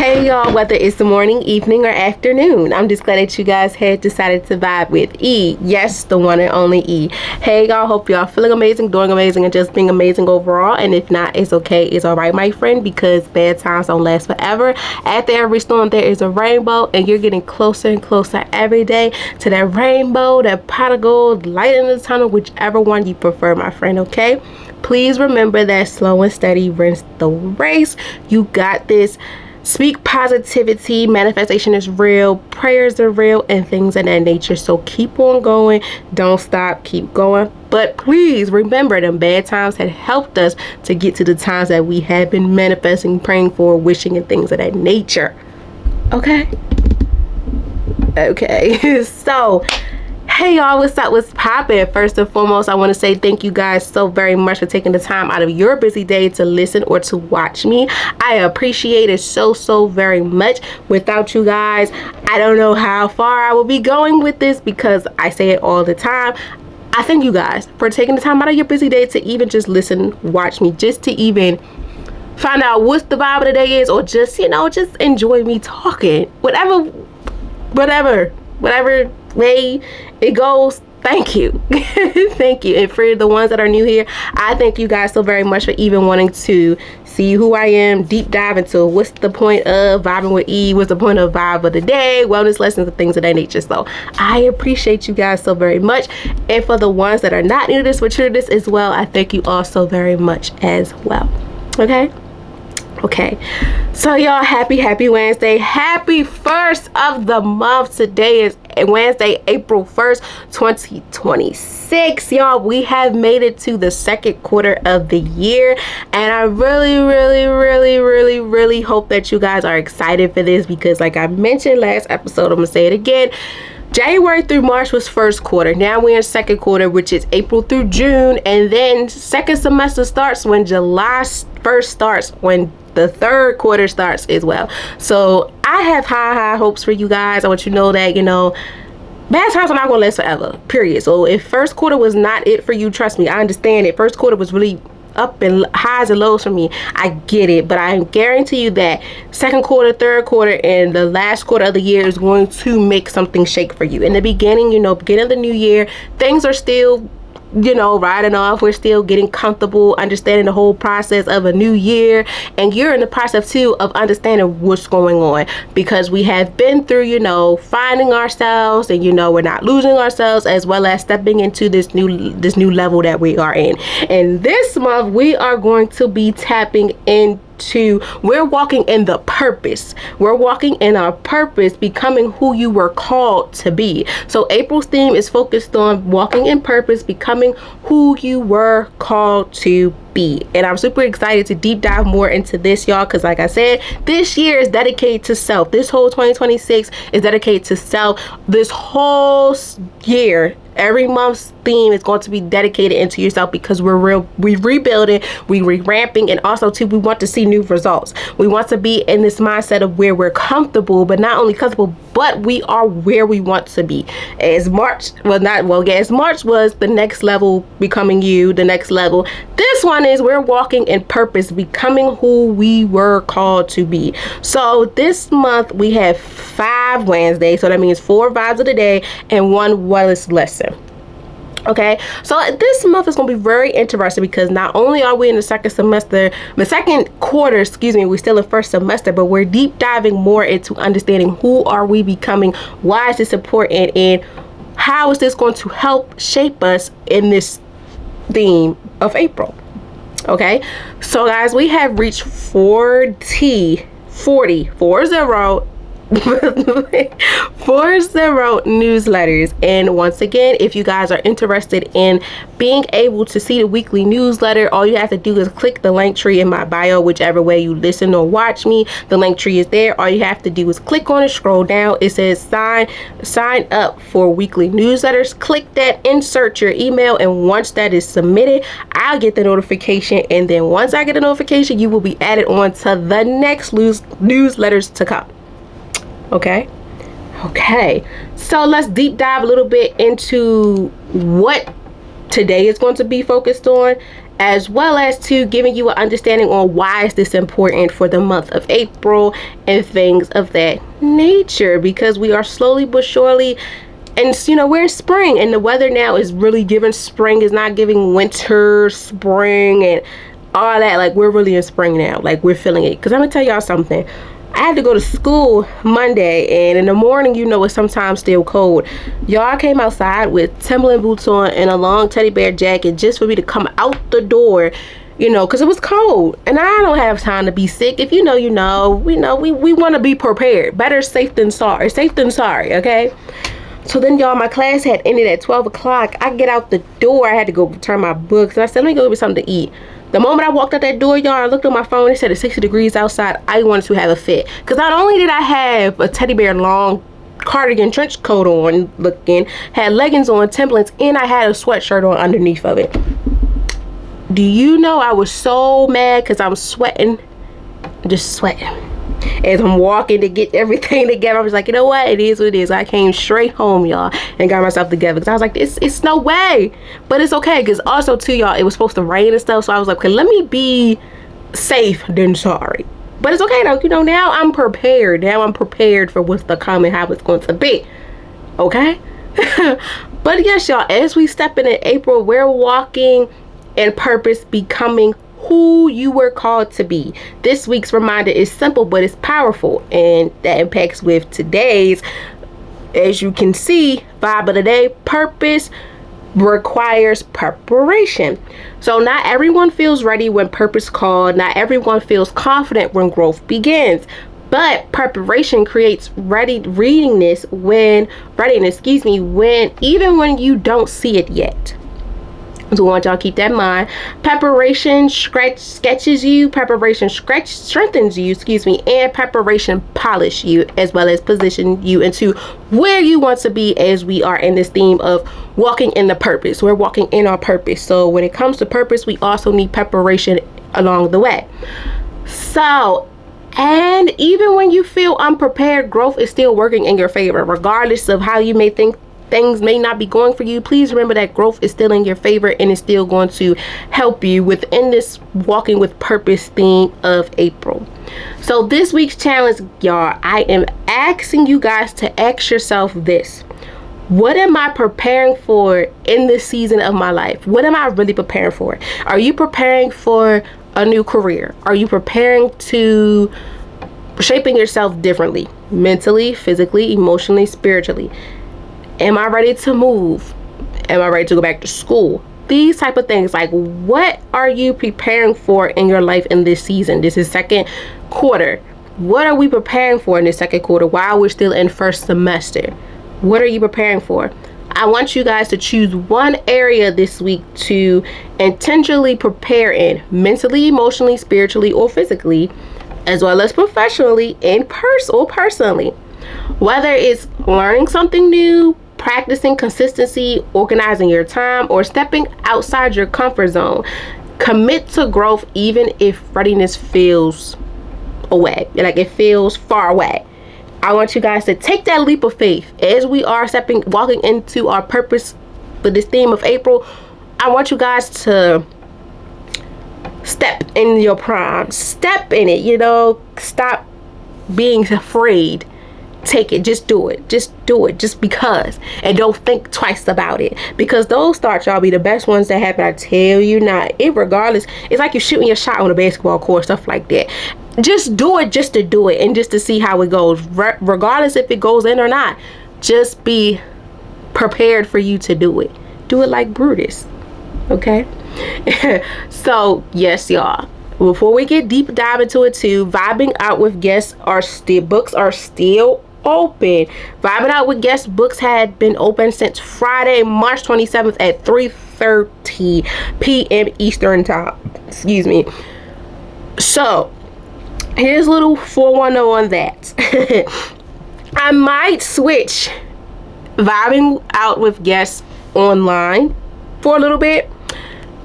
Hey y'all, whether it's the morning, evening, or afternoon, I'm just glad that you guys had decided to vibe with E. Yes, the one and only E. Hey y'all, hope y'all feeling amazing, doing amazing, and just being amazing overall. And if not, it's okay, it's alright, my friend, because bad times don't last forever. After every storm, there is a rainbow, and you're getting closer and closer every day to that rainbow, that pot of gold, light in the tunnel, whichever one you prefer, my friend, okay? Please remember that slow and steady wins the race. You got this. Speak positivity. Manifestation is real. Prayers are real, and things of that nature. So keep on going. Don't stop. Keep going. But please remember, them bad times had helped us to get to the times that we have been manifesting, praying for, wishing, and things of that nature. Okay? Okay. So, hey y'all, what's up, what's poppin'? First and foremost, I want to say thank you guys so very much for taking the time out of your busy day to listen or to watch me. I appreciate it so very much. Without you guys, I don't know how far I will be going with this, because I say it all the time. I thank you guys for taking the time out of your busy day to even just listen, watch me, just to even find out what the vibe of the day is, or just, you know, just enjoy me talking. Whatever way it goes, thank you. Thank you. And for the ones that are new here, I thank you guys so very much for even wanting to see who I am, deep dive into what's the point of vibing with E, what's the point of vibe of the day, wellness lessons, and things of that nature. So I appreciate you guys so very much. And for the ones that are not new to this but true to this as well, I thank you all so very much as well. Okay, so y'all, happy Wednesday. Happy first of the month. Today is Wednesday, April 1st, 2026. Y'all, we have made it to the second quarter of the year, and I really hope that you guys are excited for this, because like I mentioned last episode, I'm gonna say it again. January through March was first quarter. Now we're in second quarter, which is April through June, and then second semester starts when July 1st starts, when the third quarter starts as well. So I have high hopes for you guys. I want you to know that, you know, bad times are not gonna last forever, period. So if first quarter was not it for you, trust me, I understand it. First quarter was really up and highs and lows for me. I get it, but I guarantee you that second quarter, third quarter, and the last quarter of the year is going to make something shake for you. In the beginning, you know, beginning of the new year, things are still, you know, riding off. We're still getting comfortable, understanding the whole process of a new year, and you're in the process too of understanding what's going on, because we have been through, you know, finding ourselves, and you know, we're not losing ourselves, as well as stepping into this new level that we are in. And this month we are going to be tapping into, we're walking in the purpose. We're walking in our purpose, becoming who you were called to be. So April's theme is focused on walking in purpose, becoming who you were called to be. And I'm super excited to deep dive more into this, y'all, because like I said, this year is dedicated to self. This whole 2026 is dedicated to self. This whole year, every month's theme is going to be dedicated into yourself, because we're rebuilding, we revamping, and also too, we want to see new results. We want to be in this mindset of where we're comfortable, but not only comfortable, but we are where we want to be. As March was the next level, becoming you, the next level. This one is we're walking in purpose, becoming who we were called to be. So this month we have 5 Wednesdays, so that means 4 vibes of the day and 1 wellness lesson. Okay, so this month is going to be very interesting, because not only are we in the second quarter, we're still in first semester, but we're deep diving more into understanding who are we becoming, why is this important, and how is this going to help shape us in this theme of April. Okay, so guys, we have reached 40 newsletters. And once again, if you guys are interested in being able to see the weekly newsletter, all you have to do is click the link tree in my bio, whichever way you listen or watch me. The link tree is there. All you have to do is click on it, scroll down, it says sign up for weekly newsletters. Click that, insert your email, and once that is submitted, I'll get the notification, and then once I get a notification, you will be added on to the next newsletters to come. Okay, so let's deep dive a little bit into what today is going to be focused on, as well as to giving you an understanding on why is this important for the month of April and things of that nature, because we are slowly but surely, and we're in spring, and the weather now is really giving spring, is not giving winter, spring, and all that. Like, we're really in spring now. Like, we're feeling it. Because I'm gonna tell y'all something. I had to go to school Monday, and in the morning, it's sometimes still cold. Y'all came outside with Timberland boots on and a long teddy bear jacket just for me to come out the door, because it was cold. And I don't have time to be sick. If you know, we want to be prepared. Better safe than sorry. Safe than sorry, okay? So then, y'all, my class had ended at 12 o'clock. I get out the door. I had to go return my books. And I said, let me go get something to eat. The moment I walked out that door, y'all, I looked at my phone. It said it's 60 degrees outside. I wanted to have a fit. Because not only did I have a teddy bear long cardigan trench coat on, had leggings on, Timberlands, and I had a sweatshirt on underneath of it. Do you know I was so mad because I'm sweating? Just sweating. As I'm walking to get everything together, I was like, you know what? It is what it is. I came straight home, y'all, and got myself together because I was like, it's no way. But it's okay, because also, too, y'all, it was supposed to rain and stuff. So I was like, okay, let me be safe than sorry. But it's okay, though. Now I'm prepared. Now I'm prepared for what's to come and how it's going to be. Okay? But yes, y'all, as we step into April, we're walking in purpose, becoming who you were called to be. This week's reminder is simple, but it's powerful, and that impacts with today's, as you can see, vibe of the day. Purpose requires preparation. So not everyone feels ready when purpose called. Not everyone feels confident when growth begins. But preparation creates readiness when even when you don't see it yet. So I want y'all to keep that in mind. Preparation strengthens you, and preparation polish you, as well as position you into where you want to be, as we are in this theme of walking in the purpose. We're walking in our purpose. So when it comes to purpose, we also need preparation along the way. So, and even when you feel unprepared, growth is still working in your favor, regardless of how you may think things may not be going for you. Please remember that growth is still in your favor and is still going to help you within this walking with purpose theme of April. So this week's challenge, y'all, I am asking you guys to ask yourself this: what am I preparing for in this season of my life? What am I really preparing for? Are you preparing for a new career? Are you preparing to shaping yourself differently, mentally, physically, emotionally, spiritually? Am I ready to move? Am I ready to go back to school? These type of things. Like, what are you preparing for in your life in this season? This is second quarter. What are we preparing for in this second quarter while we're still in first semester? What are you preparing for? I want you guys to choose one area this week to intentionally prepare in, mentally, emotionally, spiritually, or physically, as well as professionally and personally. Whether it's learning something new, practicing consistency, organizing your time, or stepping outside your comfort zone, commit to growth even if readiness feels away, like it feels far away. I want you guys to take that leap of faith as we are walking into our purpose for this theme of April. I want you guys to step in your prime, step in it, stop being afraid. Take it, just do it, just because, and don't think twice about it, because those starts, y'all, be the best ones that happen. I tell you not. Regardless, it's like you're shooting your shot on a basketball court, stuff like that. Just do it, just to do it, and just to see how it goes, regardless if it goes in or not. Just be prepared for you to do it. Do it like Brutus, okay? So yes, y'all, before we get deep dive into it too, vibing out with guests books are still open. Vibing out with guest books had been open since Friday, March 27th at 3:30 p.m. Eastern time. Excuse me. So here's a little 410 on that. I might switch vibing out with guests online for a little bit,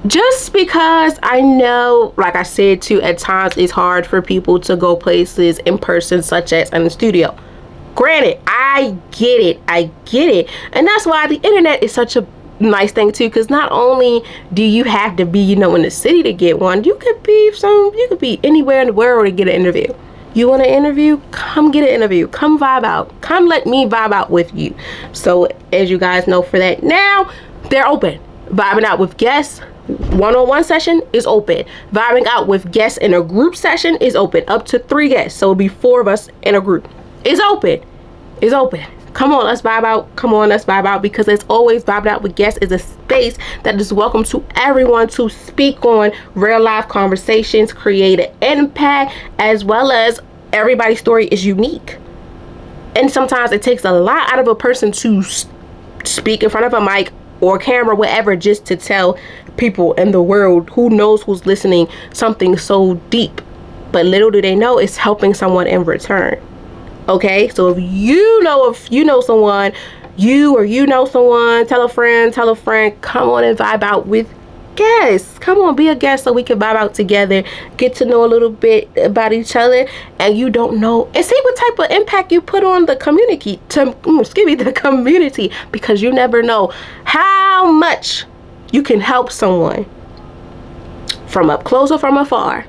just because I know, like I said too, at times it's hard for people to go places in person, such as in the studio. Granted, I get it, and that's why the internet is such a nice thing too, because not only do you have to be, you know, in the city to get one, you could be anywhere in the world to get an interview. You want an interview? Come get an interview. Come vibe out. Come let me vibe out with you. So as you guys know, for that, now they're open. Vibing out with guests, one-on-one session is open. Vibing out with guests in a group session is open. Up to 3 guests. So it'll be 4 of us in a group. It's open. It's open. Come on, let's vibe out. Come on, let's vibe out, because as always, Vibing Out with Guests is a space that is welcome to everyone to speak on real life conversations, create an impact, as well as everybody's story is unique. And sometimes it takes a lot out of a person to speak in front of a mic or camera, whatever, just to tell people in the world, who knows who's listening, something so deep. But little do they know, it's helping someone in return. Okay, so if you know someone, you know someone, tell a friend, come on and vibe out with guests. Come on, be a guest so we can vibe out together, get to know a little bit about each other, and you don't know, and see what type of impact you put on the community, because you never know how much you can help someone from up close or from afar.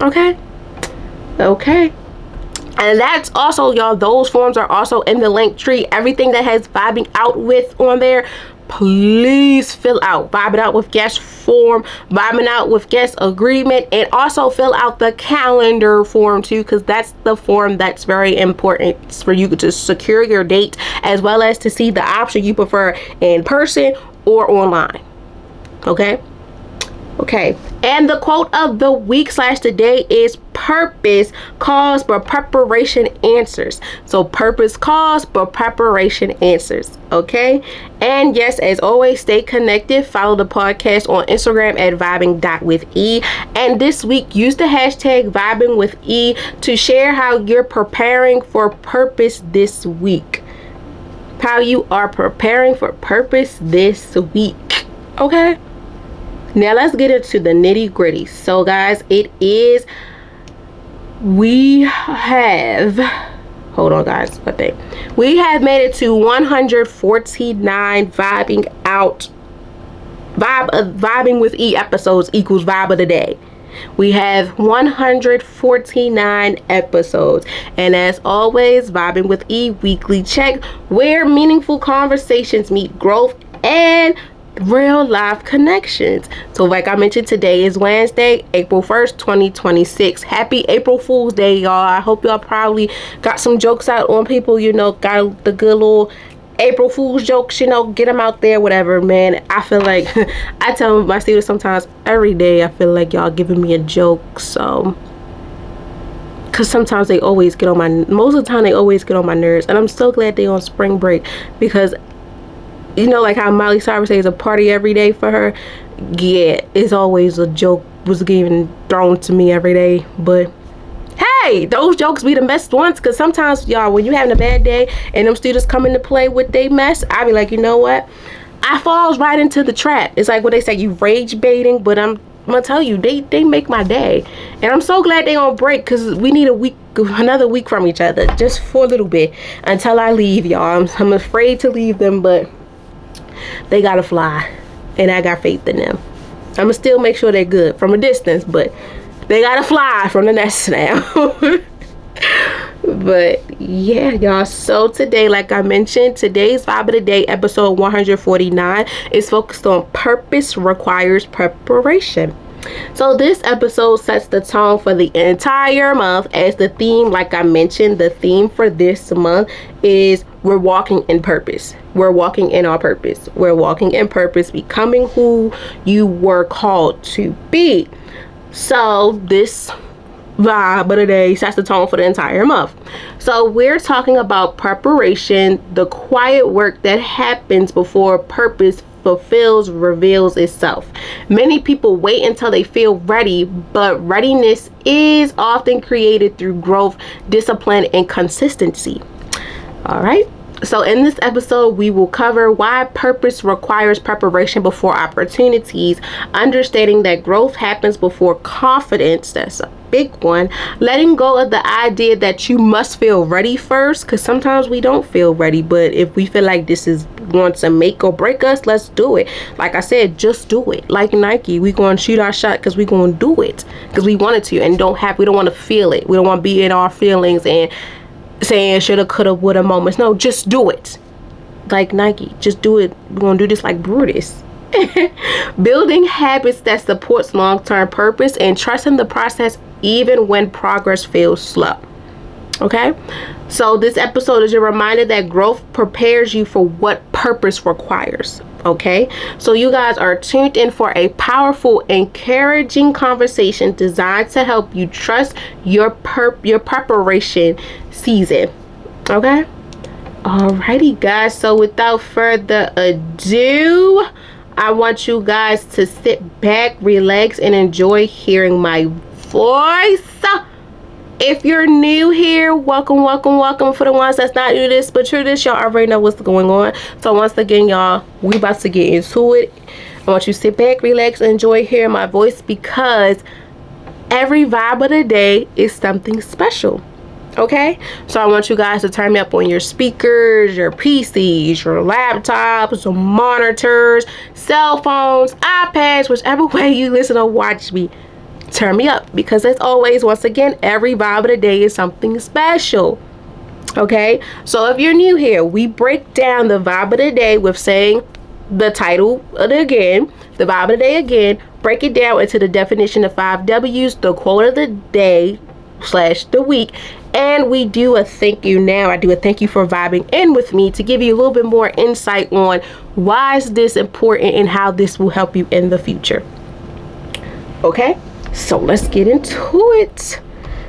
Okay. And that's also, y'all, those forms are also in the link tree. Everything that has Vibing Out With on there, please fill out. Vibing Out With Guest form, Vibing Out With Guest agreement, and also fill out the calendar form too, because that's the form that's very important for you to secure your date, as well as to see the option you prefer in person or online. Okay, and the quote of the week / today is: purpose calls but preparation answers. So purpose calls but preparation answers. Okay, and yes, as always, stay connected. Follow the podcast on Instagram at vibing.with.e, and this week use the hashtag vibingwithe to share how you're preparing for purpose this week. How you are preparing for purpose this week. Okay, now let's get into the nitty gritty. So guys, we have made it to 149 Vibing with E episodes equals vibe of the day. We have 149 episodes, and as always, Vibing with E weekly check, where meaningful conversations meet growth and real life connections. So like I mentioned, today is Wednesday, April 1st, 2026. Happy April Fool's Day, y'all. I hope y'all probably got some jokes out on people, got the good little April Fool's jokes, get them out there, whatever, man. I feel like I tell my students sometimes, every day, I feel like y'all giving me a joke. So because sometimes most of the time they always get on my nerves, and I'm so glad they on spring break, because like how Miley Cyrus says, a party every day for her. Yeah, it's always a joke was getting thrown to me every day. But hey, those jokes be the best ones, because sometimes, y'all, when you having a bad day and them students come into play with they mess, I be like, you know what? I falls right into the trap. It's like what they say, you rage baiting, but I'm gonna tell you, they make my day. And I'm so glad they on break, because we need another week from each other, just for a little bit, until I leave, y'all. I'm afraid to leave them, but they gotta fly, and I got faith in them. I'ma still make sure they're good from a distance, but they gotta fly from the nest now. But yeah, y'all, so today, like I mentioned, today's Vibe of the Day, episode 149, is focused on purpose requires preparation. So this episode sets the tone for the entire month, as the theme, like I mentioned, the theme for this month is we're walking in purpose. We're walking in our purpose. We're walking in purpose, becoming who you were called to be. So this Vibe of the Day sets the tone for the entire month. So we're talking about preparation, the quiet work that happens before purpose reveals itself. Many people wait until they feel ready, but readiness is often created through growth, discipline, and consistency. All right. So in this episode, we will cover why purpose requires preparation before opportunities, understanding that growth happens before confidence. That's big one. Letting go of the idea that you must feel ready first, because sometimes we don't feel ready, but if we feel like this is going to make or break us, let's do it. Like I said, just do it. Like Nike, we going to shoot our shot because we going to do it because we wanted to, and we don't want to feel it. We don't want to be in our feelings and saying shoulda, coulda, woulda moments. No, just do it. Like Nike, just do it. We're going to do this like Brutus. Building habits that supports long-term purpose and trusting the process even when progress feels slow. Okay, so this episode is a reminder that growth prepares you for what purpose requires. Okay, so you guys are tuned in for a powerful, encouraging conversation designed to help you trust your preparation season. Okay, alrighty guys, so without further ado, I want you guys to sit back, relax, and enjoy hearing my voice. If you're new here, welcome. For the ones that's not new to this, but you're this, y'all already know what's going on. So once again, y'all, we about to get into it. I want you to sit back, relax, and enjoy hearing my voice, because every vibe of the day is something special. Okay, so I want you guys to turn me up on your speakers, your PCs, your laptops, your monitors, cell phones, iPads, whichever way you listen or watch me. Turn me up, because as always, once again, every vibe of the day is something special. Okay, so if you're new here, we break down the vibe of the day with saying the title of the vibe of the day again, break it down into the definition of 5 W's, the quote of the day / the week, and we do a thank you. Now I do a thank you for vibing in with me, to give you a little bit more insight on why is this important and how this will help you in the future. Okay, so let's get into it.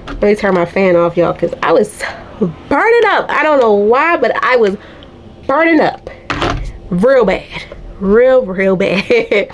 Let me turn my fan off, y'all, because I was burning up. I don't know why, but I was burning up real bad, real bad.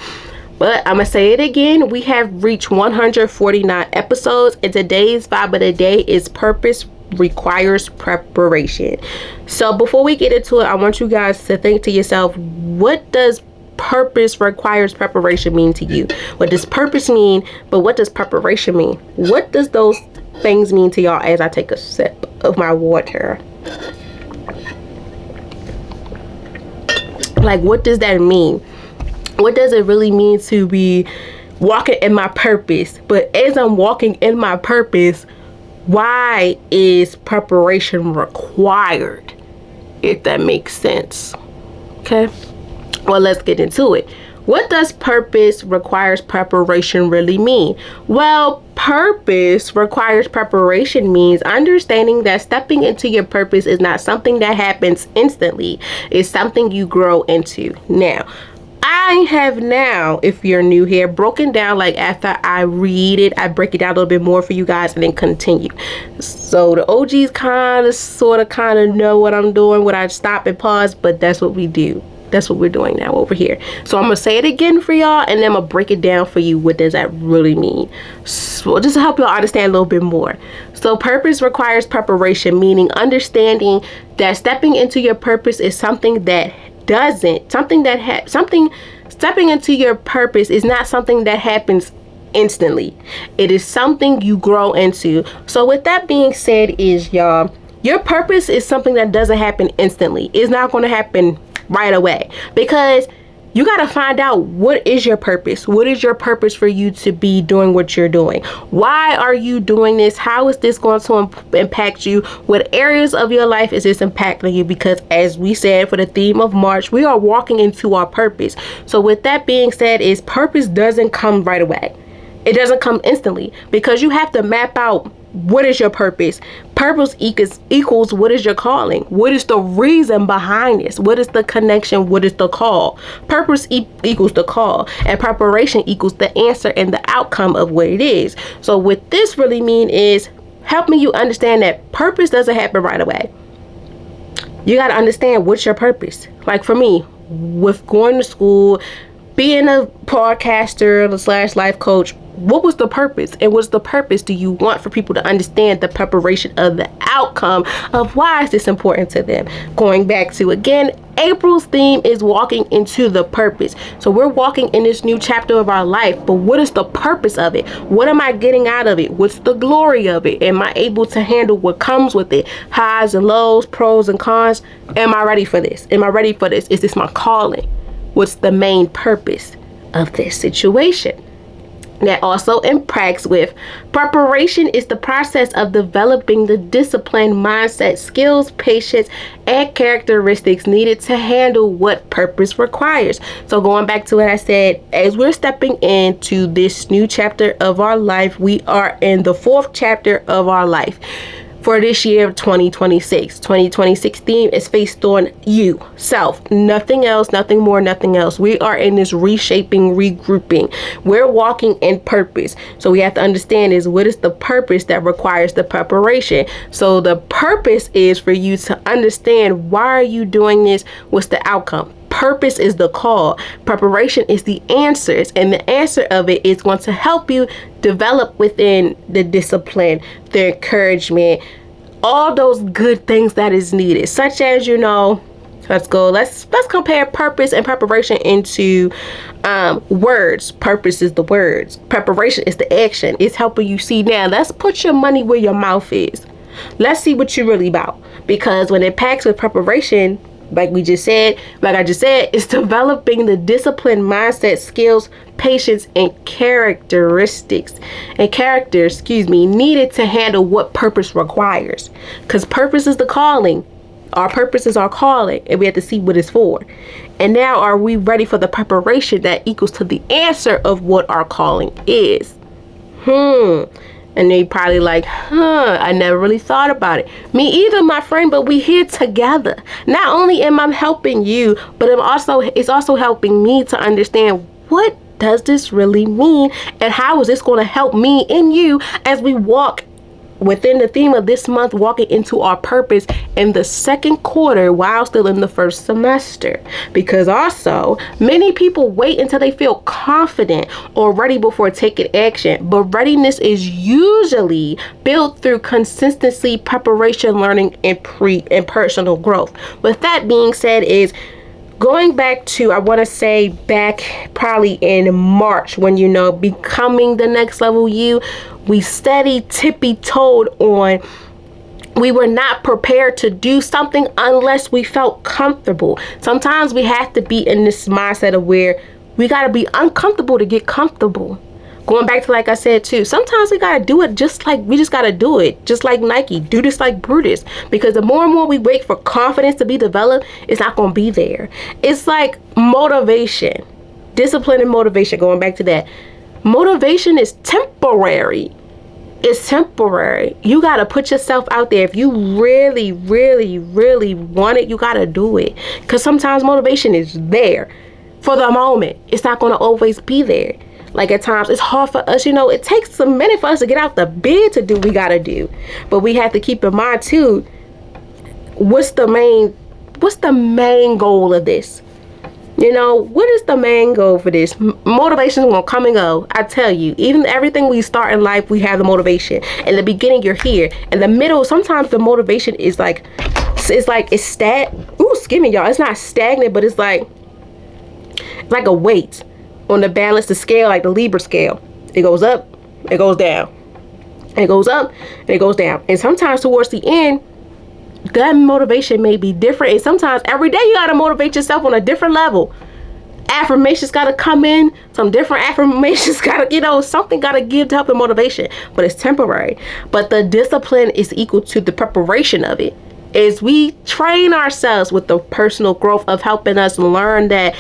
But I'm gonna say it again, we have reached 149 episodes, and today's vibe of the day is purpose requires preparation. So before we get into it, I want you guys to think to yourself, what does purpose requires preparation mean to you? What does purpose mean, but what does preparation mean? What does those things mean to y'all as I take a sip of my water? Like, what does that mean? What does it really mean to be walking in my purpose? But as I'm walking in my purpose, why is preparation required? If that makes sense. Okay, well, let's get into it. What does purpose requires preparation really mean? Well, purpose requires preparation means understanding that stepping into your purpose is not something that happens instantly. It's something you grow into. Now, I have now, if you're new here, broken down, like after I read it, I break it down a little bit more for you guys and then continue. So the OGs kind of know what I'm doing, when I stop and pause, but that's what we do. That's what we're doing now over here. So I'm gonna say it again for y'all, and then I'm gonna break it down for you. What does that really mean? So just to help y'all understand a little bit more. So purpose requires preparation, meaning understanding that stepping into your purpose is something that stepping into your purpose is not something that happens instantly. It is something you grow into. So with that being said, is y'all, your purpose is something that doesn't happen instantly. It's not going to happen right away, because you got to find out what is your purpose. What is your purpose for you to be doing what you're doing? Why are you doing this? How is this going to impact you? What areas of your life is this impacting you? Because as we said, for the theme of March, we are walking into our purpose. So with that being said, is purpose doesn't come right away. It doesn't come instantly, because you have to map out what is your purpose. Purpose equals what is your calling? What is the reason behind this? What is the connection? What is the call? Purpose equals the call, and preparation equals the answer and the outcome of what it is. So what this really mean is helping you understand that purpose doesn't happen right away. You got to understand what's your purpose. Like for me, with going to school, being a podcaster / life coach, what was the purpose? And what's the purpose do you want for people to understand the preparation of the outcome of why is this important to them? Going back to, again, April's theme is walking into the purpose. So we're walking in this new chapter of our life, but what is the purpose of it? What am I getting out of it? What's the glory of it? Am I able to handle what comes with it? Highs and lows, pros and cons. Am I ready for this? Am I ready for this? Is this my calling? What's the main purpose of this situation? That also impacts with preparation is the process of developing the discipline, mindset, skills, patience, and characteristics needed to handle what purpose requires. So going back to what I said, as we're stepping into this new chapter of our life, we are in the 4th chapter of our life. For this year of 2026. 2026 theme is based on you, self, nothing else, nothing more, nothing else. We are in this reshaping, regrouping. We're walking in purpose. So we have to understand is what is the purpose that requires the preparation. So the purpose is for you to understand why are you doing this? What's the outcome? Purpose is the call. Preparation is the answers. And the answer of it is going to help you develop within the discipline, the encouragement, all those good things that is needed. Such as, let's compare purpose and preparation into words. Purpose is the words. Preparation is the action. It's helping you see now. Let's put your money where your mouth is. Let's see what you're really about. Because when it packs with preparation, like I just said, it's developing the discipline, mindset, skills, patience, and characters needed to handle what purpose requires. Because purpose is the calling. Our purpose is our calling, and we have to see what it's for. And now, are we ready for the preparation that equals to the answer of what our calling is? And they probably like, I never really thought about it. Me either, my friend, but we here together. Not only am I helping you, but it's also helping me to understand what does this really mean and how is this going to help me and you as we walk within the theme of this month, walking into our purpose in the 2nd quarter while still in the 1st semester. Because also, many people wait until they feel confident or ready before taking action. But readiness is usually built through consistency, preparation, learning, and personal growth. With that being said, is going back to, I want to say back probably in March when, becoming the next level you, we steady tippy-toed on we were not prepared to do something unless we felt comfortable. Sometimes we have to be in this mindset of where we got to be uncomfortable to get comfortable. Going back to, like I said too, sometimes we got to do it just got to do it. Just like Nike, do this like Brutus. Because the more and more we wait for confidence to be developed, it's not going to be there. It's like motivation, discipline and motivation, going back to that. Motivation is temporary. It's temporary. You got to put yourself out there. If you really, really, really want it, you got to do it. Because sometimes motivation is there for the moment. It's not going to always be there. Like at times, it's hard for us, it takes a minute for us to get out the bed to do what we got to do. But we have to keep in mind too, what's the main goal of this? What is the main goal for this? Motivation is going to come and go. I tell you, even everything we start in life, we have the motivation. In the beginning, you're here. In the middle, sometimes the motivation is like, it's stagnant, y'all. It's not stagnant, but it's like a weight on the balance, the scale, like the Libra scale. It goes up, it goes down. It goes up, and it goes down. And sometimes towards the end, that motivation may be different. And sometimes every day you got to motivate yourself on a different level. Affirmations got to come in. Some different affirmations got to, something got to give to help the motivation. But it's temporary. But the discipline is equal to the preparation of it. As we train ourselves with the personal growth of helping us learn that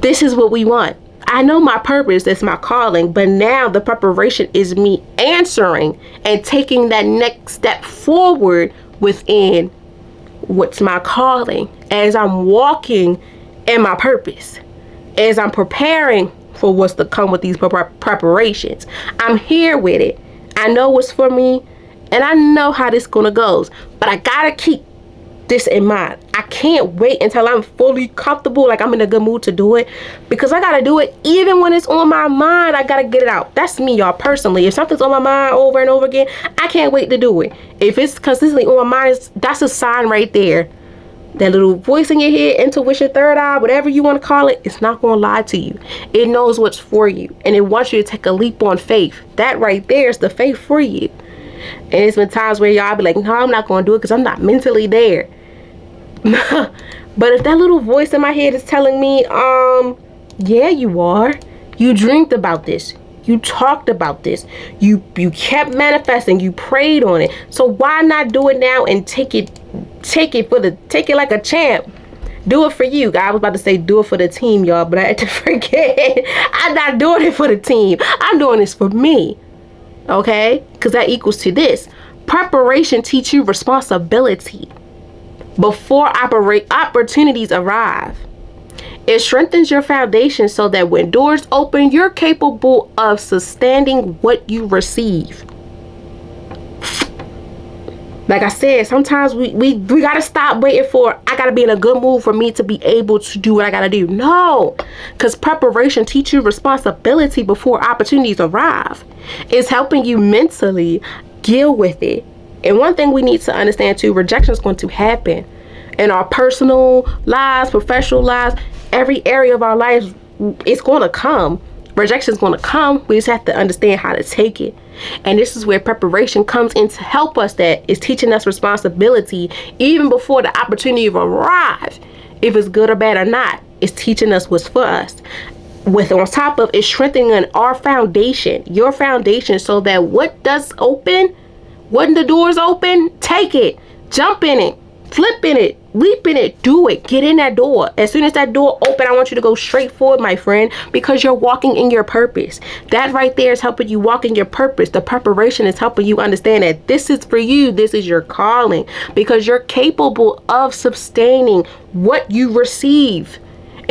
this is what we want. I know my purpose, that's my calling, but now the preparation is me answering and taking that next step forward within what's my calling as I'm walking in my purpose, as I'm preparing for what's to come with these preparations. I'm here with it. I know what's for me and I know how this gonna go, but I gotta keep this in mind. I can't wait until I'm fully comfortable, like I'm in a good mood to do it, because I gotta do it even when it's on my mind. I gotta get it out. That's me, y'all, personally. If something's on my mind over and over again, I can't wait to do it. If it's consistently on my mind, that's a sign right there That little voice in your head, intuition, third eye, whatever you want to call it, it's not going to lie to you. It knows what's for you, and it wants you to take a leap on faith. That right there is the faith for you. And it's been times where y'all be like, no, I'm not going to do it because I'm not mentally there. But if that little voice in my head is telling me, yeah, you are. You dreamed about this. You talked about this. You kept manifesting. You prayed on it. So why not do it now and take it like a champ? Do it for you. I was about to say do it for the team, y'all, but I had to forget. I'm not doing it for the team. I'm doing this for me. Okay? Because that equals to this. Preparation teaches you responsibility before opportunities arrive. It strengthens your foundation so that when doors open, you're capable of sustaining what you receive. Like I said, sometimes we got to stop waiting for, I got to be in a good mood for me to be able to do what I got to do. No, because preparation teaches you responsibility before opportunities arrive. It's helping you mentally deal with it. And one thing we need to understand too, rejection is going to happen in our personal lives, professional lives, every area of our lives. It's going to come. Rejection is going to come. We just have to understand how to take it. And this is where preparation comes in to help us. That is teaching us responsibility even before the opportunity arrives. If it's good or bad or not, it's teaching us what's for us. With on top of it, strengthening our foundation, your foundation, so that what does open, when the doors open, take it, jump in it, flip in it, leap in it, do it, get in that door. As soon as that door open, I want you to go straight forward, my friend, because you're walking in your purpose. That right there is helping you walk in your purpose. The preparation is helping you understand that this is for you. This is your calling, because you're capable of sustaining what you receive.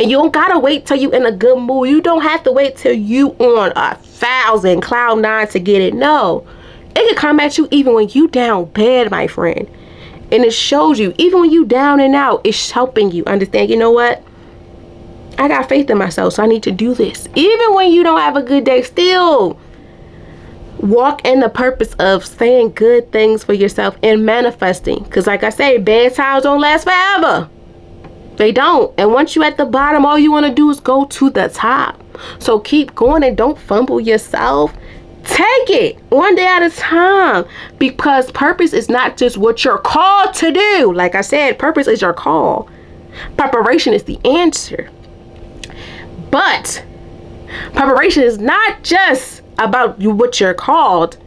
And you don't gotta wait till you in a good mood. You don't have to wait till you on 1,000 cloud nine to get it. No, it can come at you even when you down bad, my friend. And it shows you, even when you down and out, it's helping you understand, you know what? I got faith in myself, so I need to do this. Even when you don't have a good day, still walk in the purpose of saying good things for yourself and manifesting. Because like I say, bad times don't last forever. They don't. And once you're at the bottom, all you want to do is go to the top. So keep going and don't fumble yourself. Take it one day at a time, because purpose is not just what you're called to do. Like I said, purpose is your call. Preparation is the answer. But preparation is not just about what you're called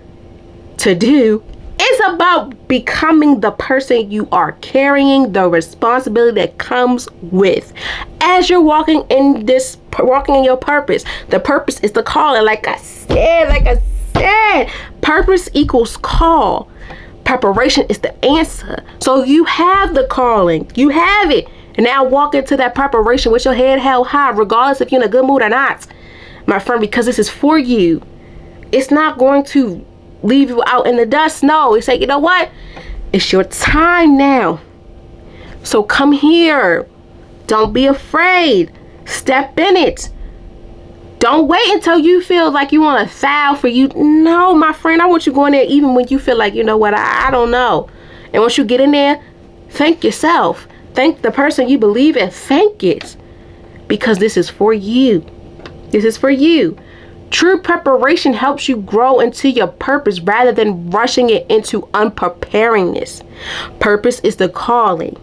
to do. It's about becoming the person you are, carrying the responsibility that comes with as you're walking in your purpose. The purpose is the call. And like I said, purpose equals call. Preparation is the answer. So you have the calling. You have it. And now walk into that preparation with your head held high, regardless if you're in a good mood or not, my friend, because this is for you. It's not going to leave you out in the dust. No, it's like, you know what? It's your time now. So come here. Don't be afraid. Step in it. Don't wait until you feel like you want to foul for you. No, my friend, I want you going there even when you feel like, you know what, I don't know. And once you get in there, thank yourself. Thank the person you believe in. Thank it. Because this is for you. This is for you. True preparation helps you grow into your purpose rather than rushing it into unpreparedness. Purpose is the calling.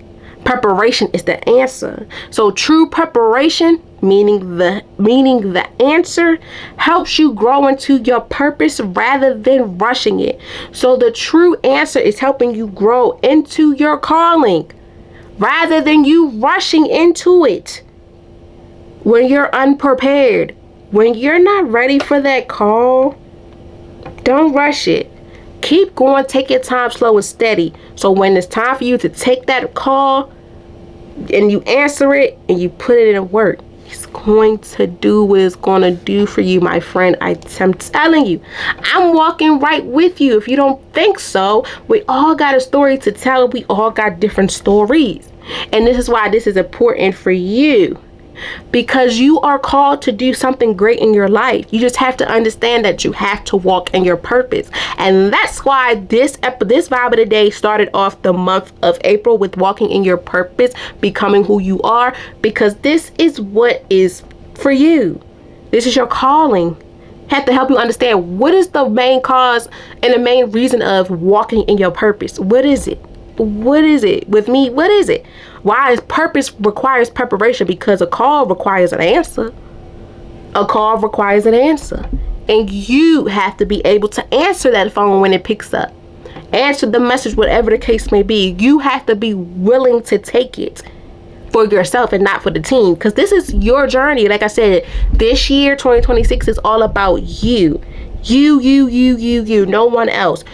Preparation is the answer. So true preparation, meaning the answer, helps you grow into your purpose rather than rushing it. So the true answer is helping you grow into your calling rather than you rushing into it. When you're unprepared, when you're not ready for that call, don't rush it. Keep going, take your time, slow and steady. So when it's time for you to take that call and you answer it and you put it in work, it's going to do what it's going to do for you, my friend. I'm telling you, I'm walking right with you. If you don't think so, we all got a story to tell. We all got different stories. And this is why this is important for you. because you are called to do something great in your life. You just have to understand that you have to walk in your purpose. And that's why this vibe of the day started off the month of April with walking in your purpose, becoming who you are, because this is what is for you. This is your calling. Have to help you understand what is the main cause and the main reason of walking in your purpose. What is it? What is it with me? What is it? Why is purpose requires preparation? Because a call requires an answer. A call requires an answer. And you have to be able to answer that phone when it picks up. Answer the message, whatever the case may be. You have to be willing to take it for yourself and not for the team, because this is your journey. Like I said, this year 2026 is all about you. You, no one else.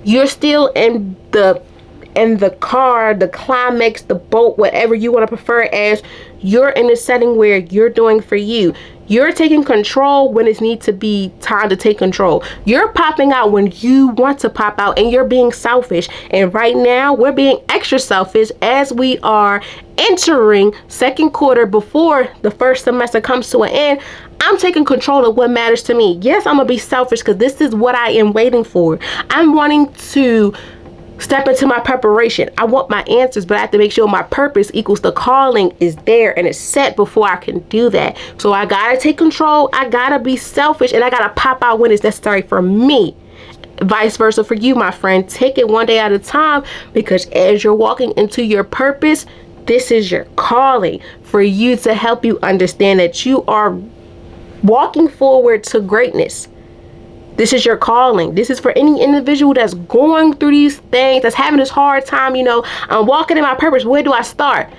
You're still in the car, the climax, the boat, whatever you want to prefer it as. You're in a setting where you're doing for you. You're taking control when it needs to be time to take control. You're popping out when you want to pop out, and you're being selfish. And right now, we're being extra selfish as we are entering second quarter before the first semester comes to an end. I'm taking control of what matters to me. Yes, I'm gonna be selfish because this is what I am waiting for. I'm wanting to step into my preparation. I want my answers, but I have to make sure my purpose equals the calling is there and it's set before I can do that. So I gotta take control. I gotta be selfish, and I gotta pop out when it's necessary for me. Vice versa for you, my friend. Take it one day at a time, because as you're walking into your purpose, this is your calling for you to help you understand that you are walking forward to greatness. This is your calling. This is for any individual that's going through these things, that's having this hard time. I'm walking in my purpose. Where do I start?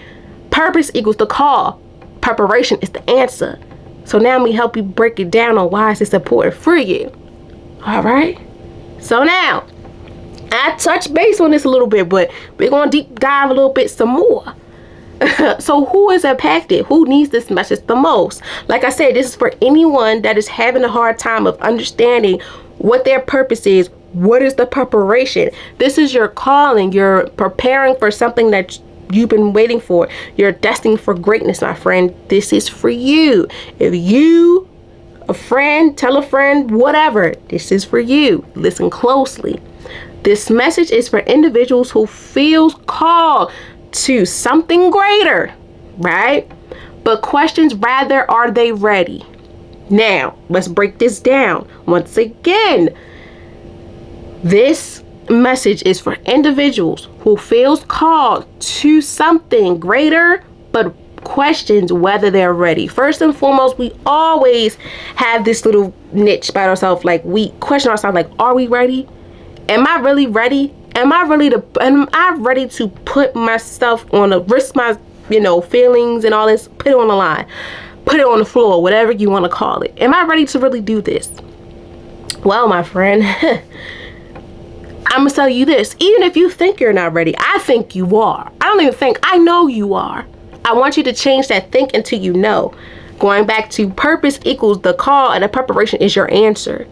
Purpose equals the call. Preparation is the answer. So now let me help you break it down on why is this important for you. All right. So now I touched base on this a little bit, but we're going to deep dive a little bit some more. So who is impacted? Who needs this message the most? Like I said, this is for anyone that is having a hard time of understanding what their purpose is. What is the preparation? This is your calling. You're preparing for something that you've been waiting for. You're destined for greatness, my friend. This is for you. If you, a friend, tell a friend, whatever, this is for you. Listen closely. This message is for individuals who feel called to something greater, right? But questions rather, are they ready? Now, let's break this down. Once again, this message is for individuals who feels called to something greater, but questions whether they're ready. First and foremost, we always have this little niche by ourselves. Like, we question ourselves, like, are we ready? Am I really ready? Am I ready to put myself on a risk, my feelings and all this, put it on the line, put it on the floor, whatever you want to call it. Am I ready to really do this? Well, my friend, I'm gonna tell you this. Even if you think you're not ready, I think you are. I know you are. I want you to change that think until you know. Going back to purpose equals the call, and the preparation is your answer.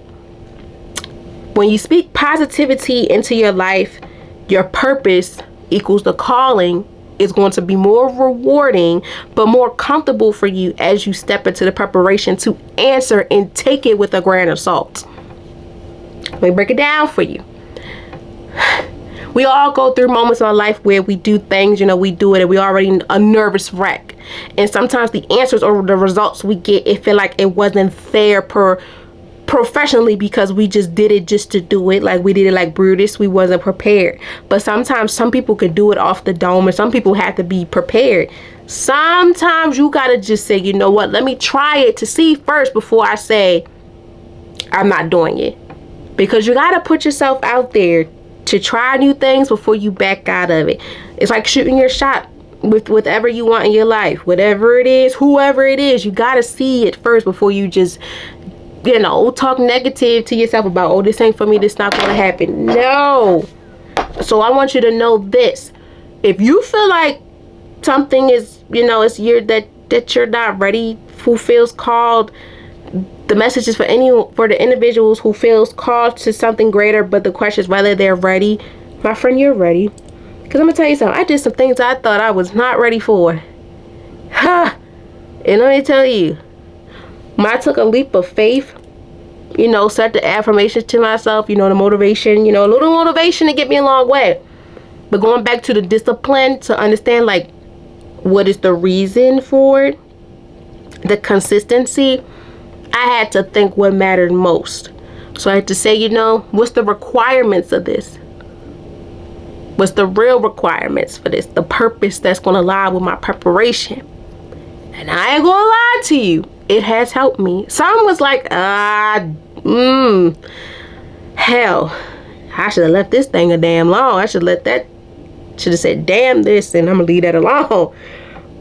When you speak positivity into your life, your purpose equals the calling is going to be more rewarding, but more comfortable for you as you step into the preparation to answer and take it with a grain of salt. Let me break it down for you. We all go through moments in our life where we do things, we do it and we already a nervous wreck. And sometimes the answers or the results we get, it feel like it wasn't fair professionally, because we just did it just to do it. Like we did it like Brutus. We wasn't prepared. But sometimes some people could do it off the dome, and some people have to be prepared. Sometimes you gotta just say, you know what, let me try it to see first before I say I'm not doing it. Because you gotta put yourself out there to try new things before you back out of it. It's like shooting your shot with whatever you want in your life. Whatever it is, whoever it is, you gotta see it first before you just talk negative to yourself about, oh, this ain't for me, this not gonna happen. No. So I want you to know this. If you feel like something is, it's that you're not ready, who feels called, the message is for the individuals who feels called to something greater, but the question is whether they're ready. My friend, you're ready. Because I'm gonna tell you something. I did some things I thought I was not ready for. And let me tell you, when I took a leap of faith, set the affirmations to myself, the motivation, a little motivation to get me a long way. But going back to the discipline to understand, like, what is the reason for it, the consistency, I had to think what mattered most. So I had to say, what's the requirements of this? What's the real requirements for this? The purpose that's going to align with my preparation. And I ain't going to lie to you, it has helped me. Some was like, hell, I should have left this thing a damn long. I should have said, damn this, and I'm going to leave that alone.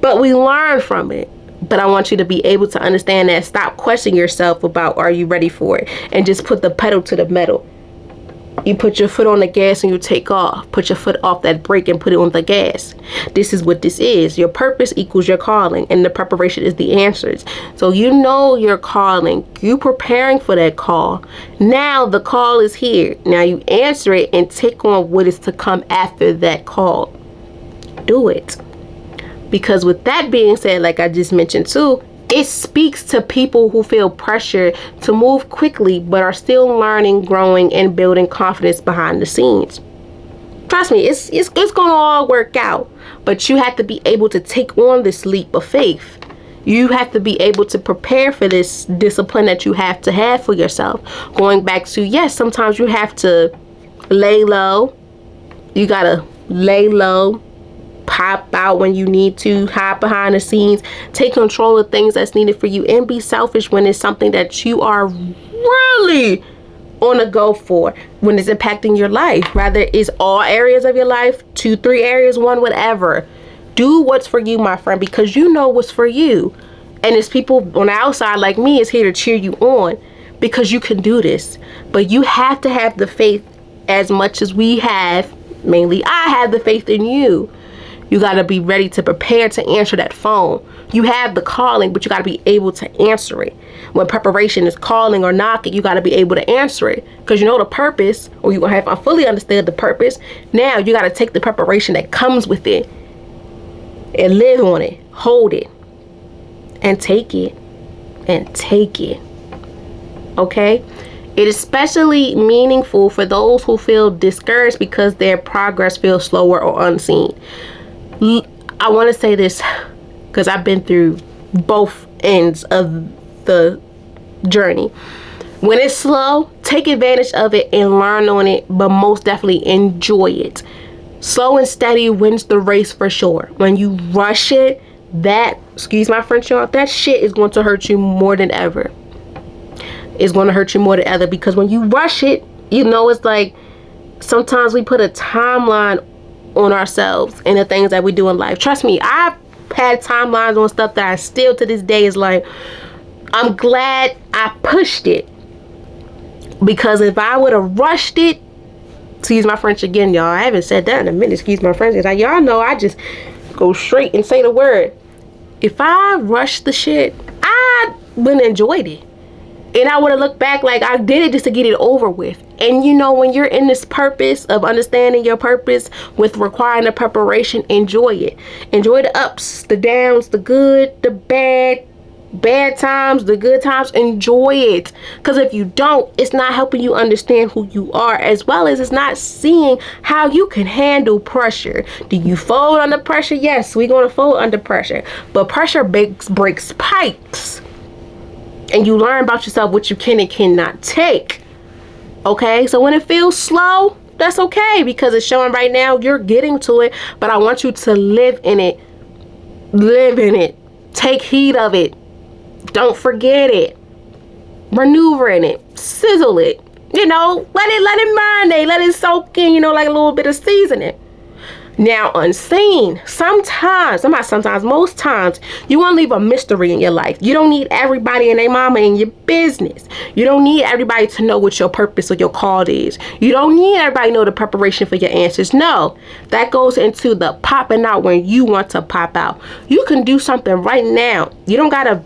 But we learn from it. But I want you to be able to understand that. Stop questioning yourself about, are you ready for it? And just put the pedal to the metal. You put your foot on the gas and you take off. Put your foot off that brake and put it on the gas. This is what this is. Your purpose equals your calling, and the preparation is the answers. So your calling. You preparing for that call. Now the call is here. Now you answer it and take on what is to come after that call. Do it. Because with that being said, like I just mentioned too, it speaks to people who feel pressure to move quickly but are still learning, growing, and building confidence behind the scenes. Trust me, it's gonna all work out, but you have to be able to take on this leap of faith. You have to be able to prepare for this discipline that you have to have for yourself. Going back to, yes, sometimes you have to lay low. You gotta lay low. Pop out when you need to, hide behind the scenes, take control of things that's needed for you, and be selfish when it's something that you are really on the go for, when it's impacting your life. Rather it's all areas of your life, 2, 3 areas, 1, whatever. Do what's for you, my friend, because you know what's for you. And it's people on the outside like me is here to cheer you on because you can do this. But you have to have the faith as much as we have. Mainly I have the faith in you. You got to be ready to prepare to answer that phone. You have the calling, but you got to be able to answer it. When preparation is calling or knocking, you got to be able to answer it. Because you know the purpose, or you have fully understood the purpose. Now you got to take the preparation that comes with it and live on it, hold it, and take it, and take it. Okay? It is especially meaningful for those who feel discouraged because their progress feels slower or unseen. I want to say this because I've been through both ends of the journey. When it's slow, take advantage of it and learn on it, but most definitely enjoy it. Slow and steady wins the race for sure. When you rush it, excuse my French, y'all, that shit is going to hurt you more than ever. It's going to hurt you more than ever because when you rush it, it's like sometimes we put a timeline on ourselves and the things that we do in life. Trust me, I've had timelines on stuff that I still to this day is like, I'm glad I pushed it, because if I would have rushed it, excuse my French again, y'all, I haven't said that in a minute, excuse my French, like, y'all know I just go straight and say the word. If I rushed the shit, I wouldn't have enjoyed it. And I would have looked back like I did it just to get it over with. And when you're in this purpose of understanding your purpose with requiring the preparation, enjoy it. Enjoy the ups, the downs, the good, the bad times, the good times. Enjoy it. Because if you don't, it's not helping you understand who you are, as well as it's not seeing how you can handle pressure. Do you fold under pressure? Yes, we're going to fold under pressure. But pressure breaks pipes. And you learn about yourself what you can and cannot take. Okay, so when it feels slow, that's okay, because it's showing right now you're getting to it. But I want you to live in it. Live in it. Take heed of it. Don't forget it. Maneuver in it. Sizzle it. Let it marinate. Let it soak in, like a little bit of seasoning. Now, unseen, most times, you want to leave a mystery in your life. You don't need everybody and their mama in your business. You don't need everybody to know what your purpose or your call is. You don't need everybody to know the preparation for your answers. No, that goes into the popping out when you want to pop out. You can do something right now. You don't got to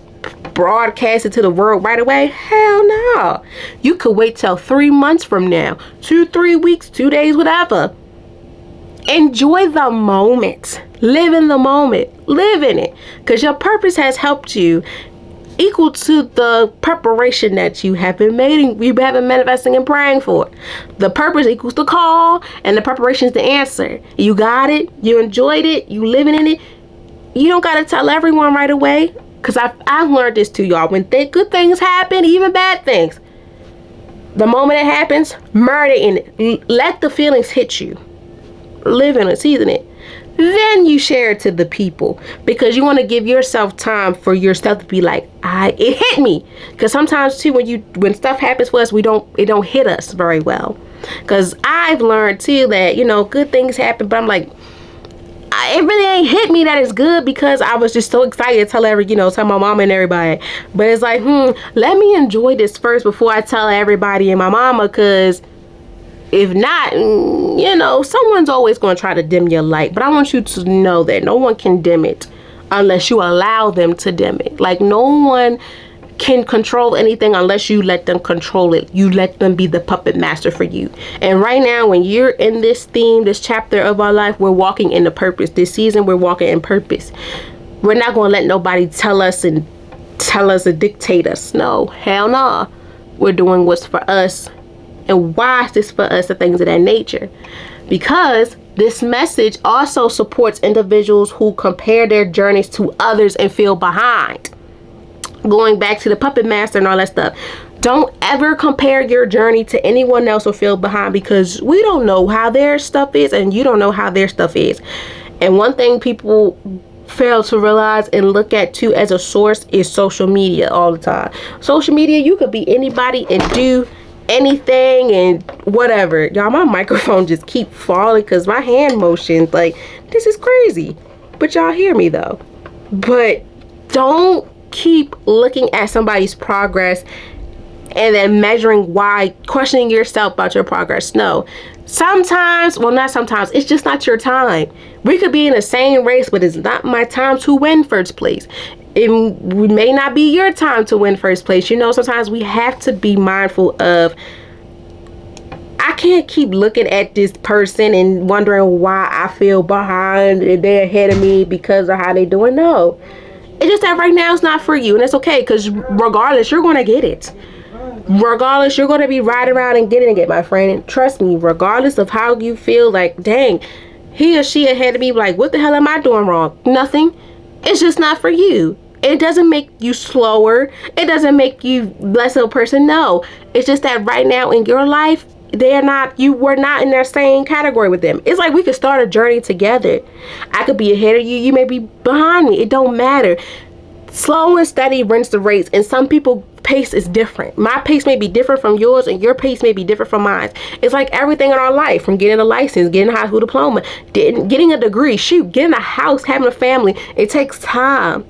broadcast it to the world right away. Hell no. You could wait till 3 months from now, 2, 3 weeks, 2 days, whatever. Enjoy the moment. Live in the moment. Live in it. Because your purpose has helped you equal to the preparation that you have been manifesting and praying for. The purpose equals the call, and the preparation is the answer. You got it. You enjoyed it. You living in it. You don't got to tell everyone right away. Because I've learned this too, y'all. When good things happen, even bad things, the moment it happens, murder in it. Let the feelings hit you. Live in it, season it. Then you share it to the people, because you want to give yourself time for yourself to be like, it hit me. Because sometimes too, when stuff happens for us, it don't hit us very well. Because I've learned too that, good things happen, but I'm like, it really ain't hit me that it's good, because I was just so excited to tell my mama and everybody. But it's like, let me enjoy this first before I tell everybody and my mama, because if not, someone's always going to try to dim your light. But I want you to know that no one can dim it unless you allow them to dim it. Like, no one can control anything unless you let them control it. You let them be the puppet master for you. And right now, when you're in this theme, this chapter of our life, we're walking in the purpose. This season, we're walking in purpose. We're not going to let nobody tell us and dictate us. No, hell no. We're doing what's for us. And why is this for us, the things of that nature? Because this message also supports individuals who compare their journeys to others and feel behind. Going back to the puppet master and all that stuff. Don't ever compare your journey to anyone else or feel behind, because we don't know how their stuff is and you don't know how their stuff is. And one thing people fail to realize and look at too as a source is social media all the time. Social media, you could be anybody and do anything and whatever. Y'all, my microphone just keep falling because my hand motions, like, this is crazy. But y'all hear me though. But don't keep looking at somebody's progress and then measuring why, questioning yourself about your progress. No. Sometimes, well, not sometimes, it's just not your time. We could be in the same race, but it's not my time to win first place. It may not be your time to win first place. Sometimes we have to be mindful of, I can't keep looking at this person and wondering why I feel behind and they're ahead of me because of how they doing. No. It's just that right now it's not for you, and it's okay, because regardless, you're going to get it. Regardless, you're going to be riding around and getting it, my friend. And trust me, regardless of how you feel, like, dang, he or she ahead of me, like, what the hell am I doing wrong? Nothing. It's just not for you. It doesn't make you slower. It doesn't make you less of a person. No. It's just that right now in your life, you were not in that same category with them. It's like we could start a journey together. I could be ahead of you. You may be behind me. It don't matter. Slow and steady wins the race. And some people's pace is different. My pace may be different from yours, and your pace may be different from mine. It's like everything in our life, from getting a license, getting a high school diploma, getting a degree, getting a house, having a family. It takes time.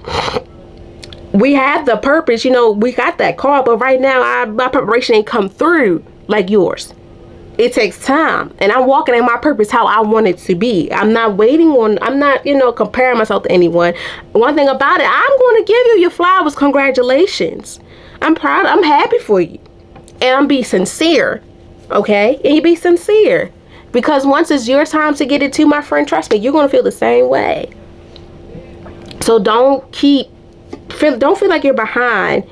We have the purpose, we got that call, but right now my preparation ain't come through like yours. It takes time, and I'm walking in my purpose how I want it to be. I'm not comparing myself to anyone. One thing about it, I'm going to give you your flowers. Congratulations. I'm proud. I'm happy for you. And I'm be sincere. Okay? And you be sincere. Because once it's your time to get it to, my friend, trust me, you're going to feel the same way. So don't feel like you're behind,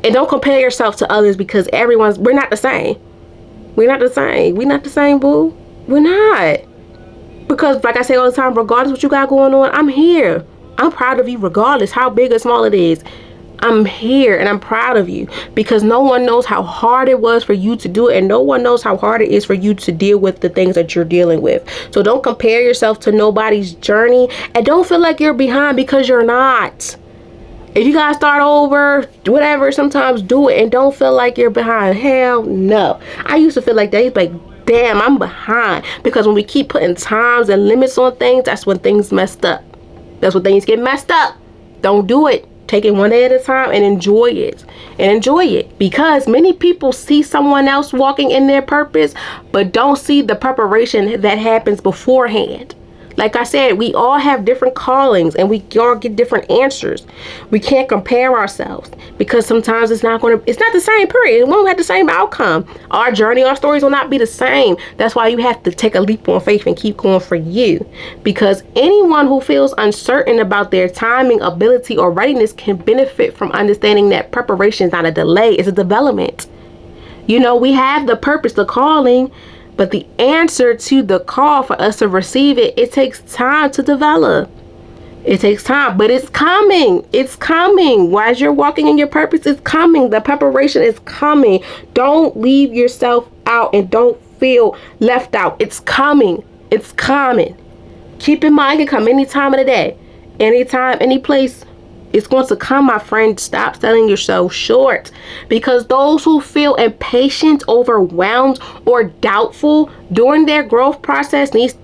and don't compare yourself to others, because we're not the same. We're not the same. We're not the same, boo. We're not. Because like I say all the time, regardless what you got going on, I'm here. I'm proud of you regardless how big or small it is. I'm here and I'm proud of you, because no one knows how hard it was for you to do it, and no one knows how hard it is for you to deal with the things that you're dealing with. So don't compare yourself to nobody's journey, and don't feel like you're behind, because you're not. If you gotta start over, whatever, sometimes do it, and don't feel like you're behind. Hell no. I used to feel like that. It's like, damn, I'm behind. Because when we keep putting times and limits on things, that's when things messed up. That's when things get messed up. Don't do it. Take it one day at a time and enjoy it. Because many people see someone else walking in their purpose, but don't see the preparation that happens beforehand. Like I said, we all have different callings and we all get different answers. We can't compare ourselves because sometimes it's not the same period. It won't have the same outcome. Our journey, our stories will not be the same. That's why you have to take a leap on faith and keep going for you. Because anyone who feels uncertain about their timing, ability, or readiness can benefit from understanding that preparation is not a delay, it's a development. You know, we have the purpose, the calling, but the answer to the call, for us to receive it, it takes time to develop. It takes time, but it's coming. It's coming. As you're walking in your purpose, it's coming. The preparation is coming. Don't leave yourself out and don't feel left out. It's coming. It's coming. Keep in mind, it can come any time of the day, anytime, any place. It's going to come, my friend. Stop selling yourself short, because those who feel impatient, overwhelmed, or doubtful during their growth process needs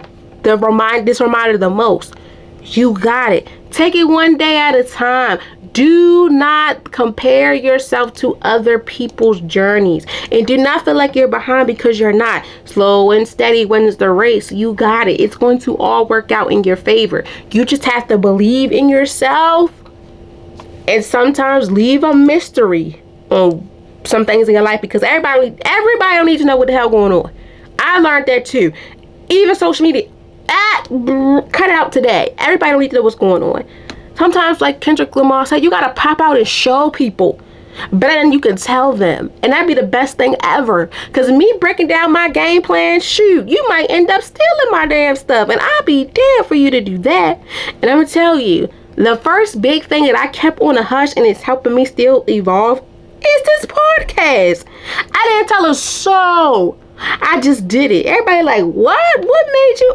this reminder the most. You got it. Take it one day at a time. Do not compare yourself to other people's journeys, and do not feel like you're behind, because you're not. Slow and steady wins the race. You got it. It's going to all work out in your favor. You just have to believe in yourself. And sometimes leave a mystery on some things in your life, because everybody don't need to know what the hell going on. I learned that too. Even social media, cut it out today. Everybody don't need to know what's going on. Sometimes, like Kendrick Lamar said, you gotta pop out and show people better than you can tell them, and that'd be the best thing ever. Because me breaking down my game plan, shoot, you might end up stealing my damn stuff, and I'll be damned for you to do that. And I'm gonna tell you, the first big thing that I kept on a hush, and it's helping me still evolve, is this podcast. I didn't tell a soul. I just did it. Everybody like, what? What made you?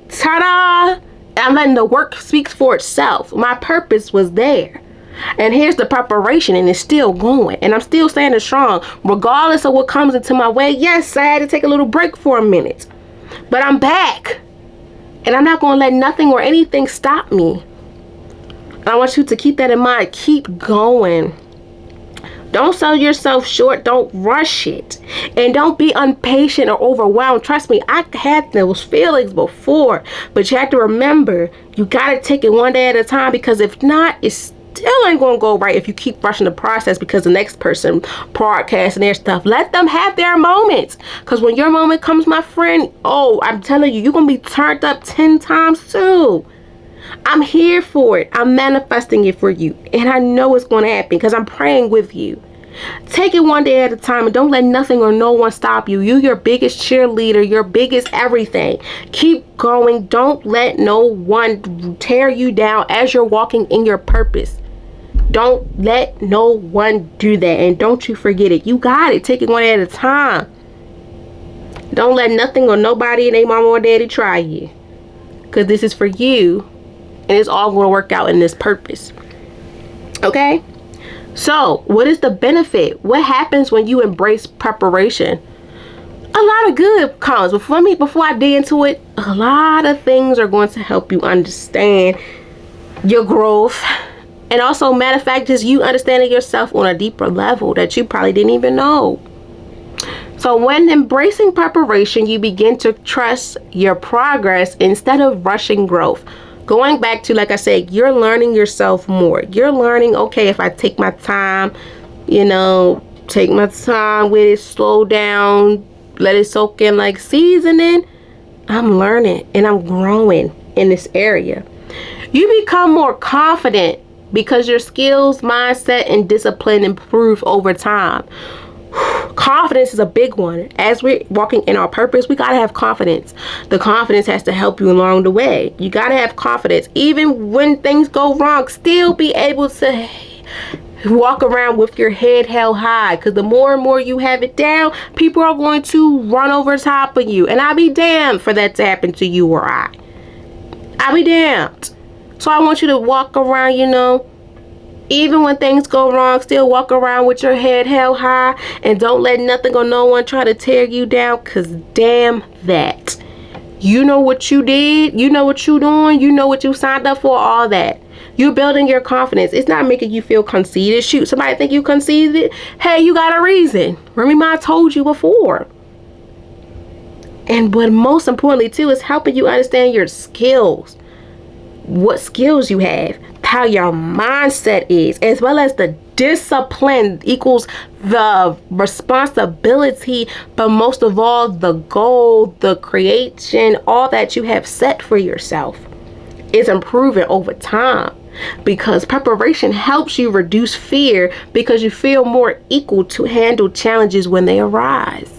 Ta-da! I'm letting the work speak for itself. My purpose was there. And here's the preparation, and it's still going. And I'm still standing strong, regardless of what comes into my way. Yes, I had to take a little break for a minute, but I'm back. And I'm not going to let nothing or anything stop me. I want you to keep that in mind. Keep going. Don't sell yourself short. Don't rush it. And don't be impatient or overwhelmed. Trust me, I had those feelings before. But you have to remember, you got to take it one day at a time, because if not, it's still ain't going to go right if you keep rushing the process, because the next person broadcasting their stuff. Let them have their moments. Because when your moment comes, my friend, oh, I'm telling you, you're going to be turned up 10 times too. I'm here for it. I'm manifesting it for you. And I know it's going to happen, because I'm praying with you. Take it one day at a time, and don't let nothing or no one stop you. You're your biggest cheerleader, your biggest everything. Keep going. Don't let no one tear you down as you're walking in your purpose. Don't let no one do that. And don't you forget it. You got it. Take it one day at a time. Don't let nothing or nobody and their mama or daddy try you, because this is for you. And it's all going to work out in this purpose. Okay? So, what is the benefit? What happens when you embrace preparation? A lot of good comes. Before I dig into it, a lot of things are going to help you understand your growth. And also, matter of fact, just you understanding yourself on a deeper level that you probably didn't even know. So when embracing preparation, you begin to trust your progress instead of rushing growth. Going back to, like I said, you're learning yourself more. You're learning, okay, if I take my time, take my time with it, slow down, let it soak in like seasoning, I'm learning and I'm growing in this area. You become more confident because your skills, mindset, and discipline improve over time. Confidence is a big one. As we're walking in our purpose, we got to have confidence. The confidence has to help you along the way. You got to have confidence. Even when things go wrong, still be able to walk around with your head held high. Because the more and more you have it down, people are going to run over top of you. And I'll be damned for that to happen to you or I. I'll be damned. So I want you to walk around, even when things go wrong, still walk around with your head held high, and don't let nothing or no one try to tear you down, because damn that. You know what you did, you know what you're doing, you know what you signed up for, all that. You're building your confidence. It's not making you feel conceited. Shoot, somebody think you conceited? Hey, you got a reason. Remember I told you before. And but most importantly too, is helping you understand your skills, what skills you have, how your mindset is, as well as the discipline equals the responsibility, but most of all, the goal, the creation, all that you have set for yourself is improving over time, because preparation helps you reduce fear because you feel more equal to handle challenges when they arise.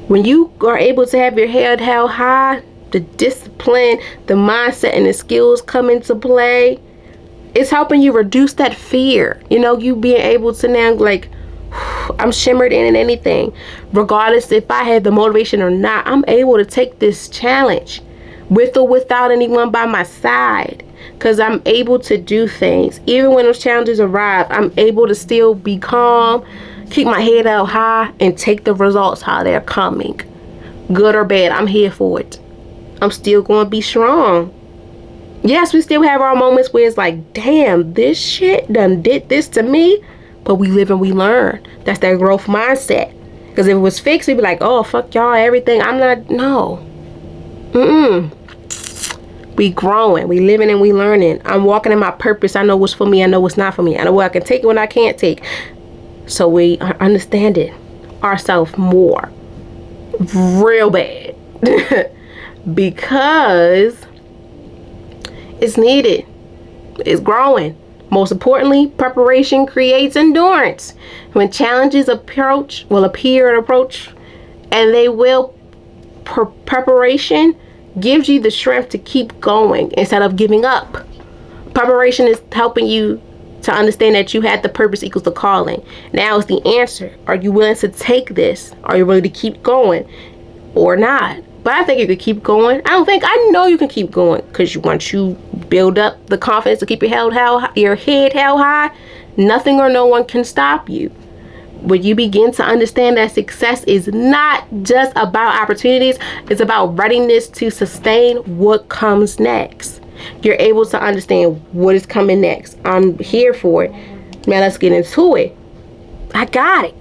When you are able to have your head held high, the discipline, the mindset, and the skills come into play, it's helping you reduce that fear. You know, you being able to now, like, I'm shimmered in anything. Regardless if I have the motivation or not, I'm able to take this challenge with or without anyone by my side, because I'm able to do things. Even when those challenges arrive, I'm able to still be calm, keep my head out high, and take the results how they're coming. Good or bad, I'm here for it. I'm still going to be strong. Yes, we still have our moments where it's like, damn, this shit done did this to me. But we live and we learn. That's that growth mindset. Because if it was fixed, we'd be like, oh, fuck y'all, everything. I'm not, no. We growing, we living and we learning. I'm walking in my purpose. I know what's for me. I know what's not for me. I know what I can take and what I can't take. So we are understanding ourselves more. Real bad. Because it's needed. It's growing. Most importantly, preparation creates endurance. When challenges appear and approach, and they will, preparation gives you the strength to keep going instead of giving up. Preparation is helping you to understand that you had the purpose equals the calling. Now is the answer. Are you willing to take this? Are you willing to keep going or not? But I think you could keep going. I know you can keep going, because once you build up the confidence to keep your head held high, nothing or no one can stop you. When you begin to understand that success is not just about opportunities, it's about readiness to sustain what comes next. You're able to understand what is coming next. I'm here for it. Man, let's get into it. I got it.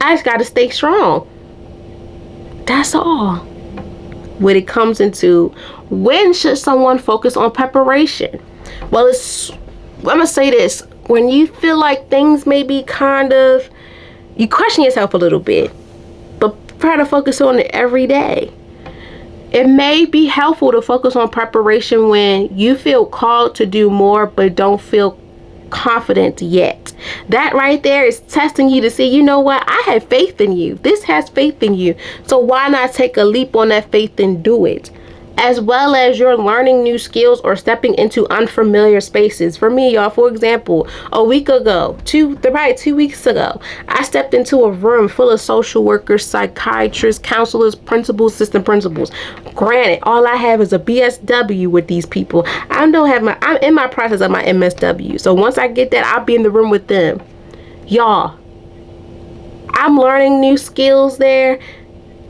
I just got to stay strong. That's all. When it comes into when should someone focus on preparation? Well, I'm going to say this. When you feel like things may be you question yourself a little bit, but try to focus on it every day. It may be helpful to focus on preparation when you feel called to do more but don't feel confident yet. That right there is testing you to see, you know what, I have faith in you. This has faith in you. So why not take a leap on that faith and do it? As well as you're learning new skills or stepping into unfamiliar spaces. For me, y'all, for example, a week ago, probably 2 weeks ago, I stepped into a room full of social workers, psychiatrists, counselors, principals, assistant principals. Granted, all I have is a BSW with these people. I'm in my process of my MSW. So once I get that, I'll be in the room with them. Y'all, I'm learning new skills there.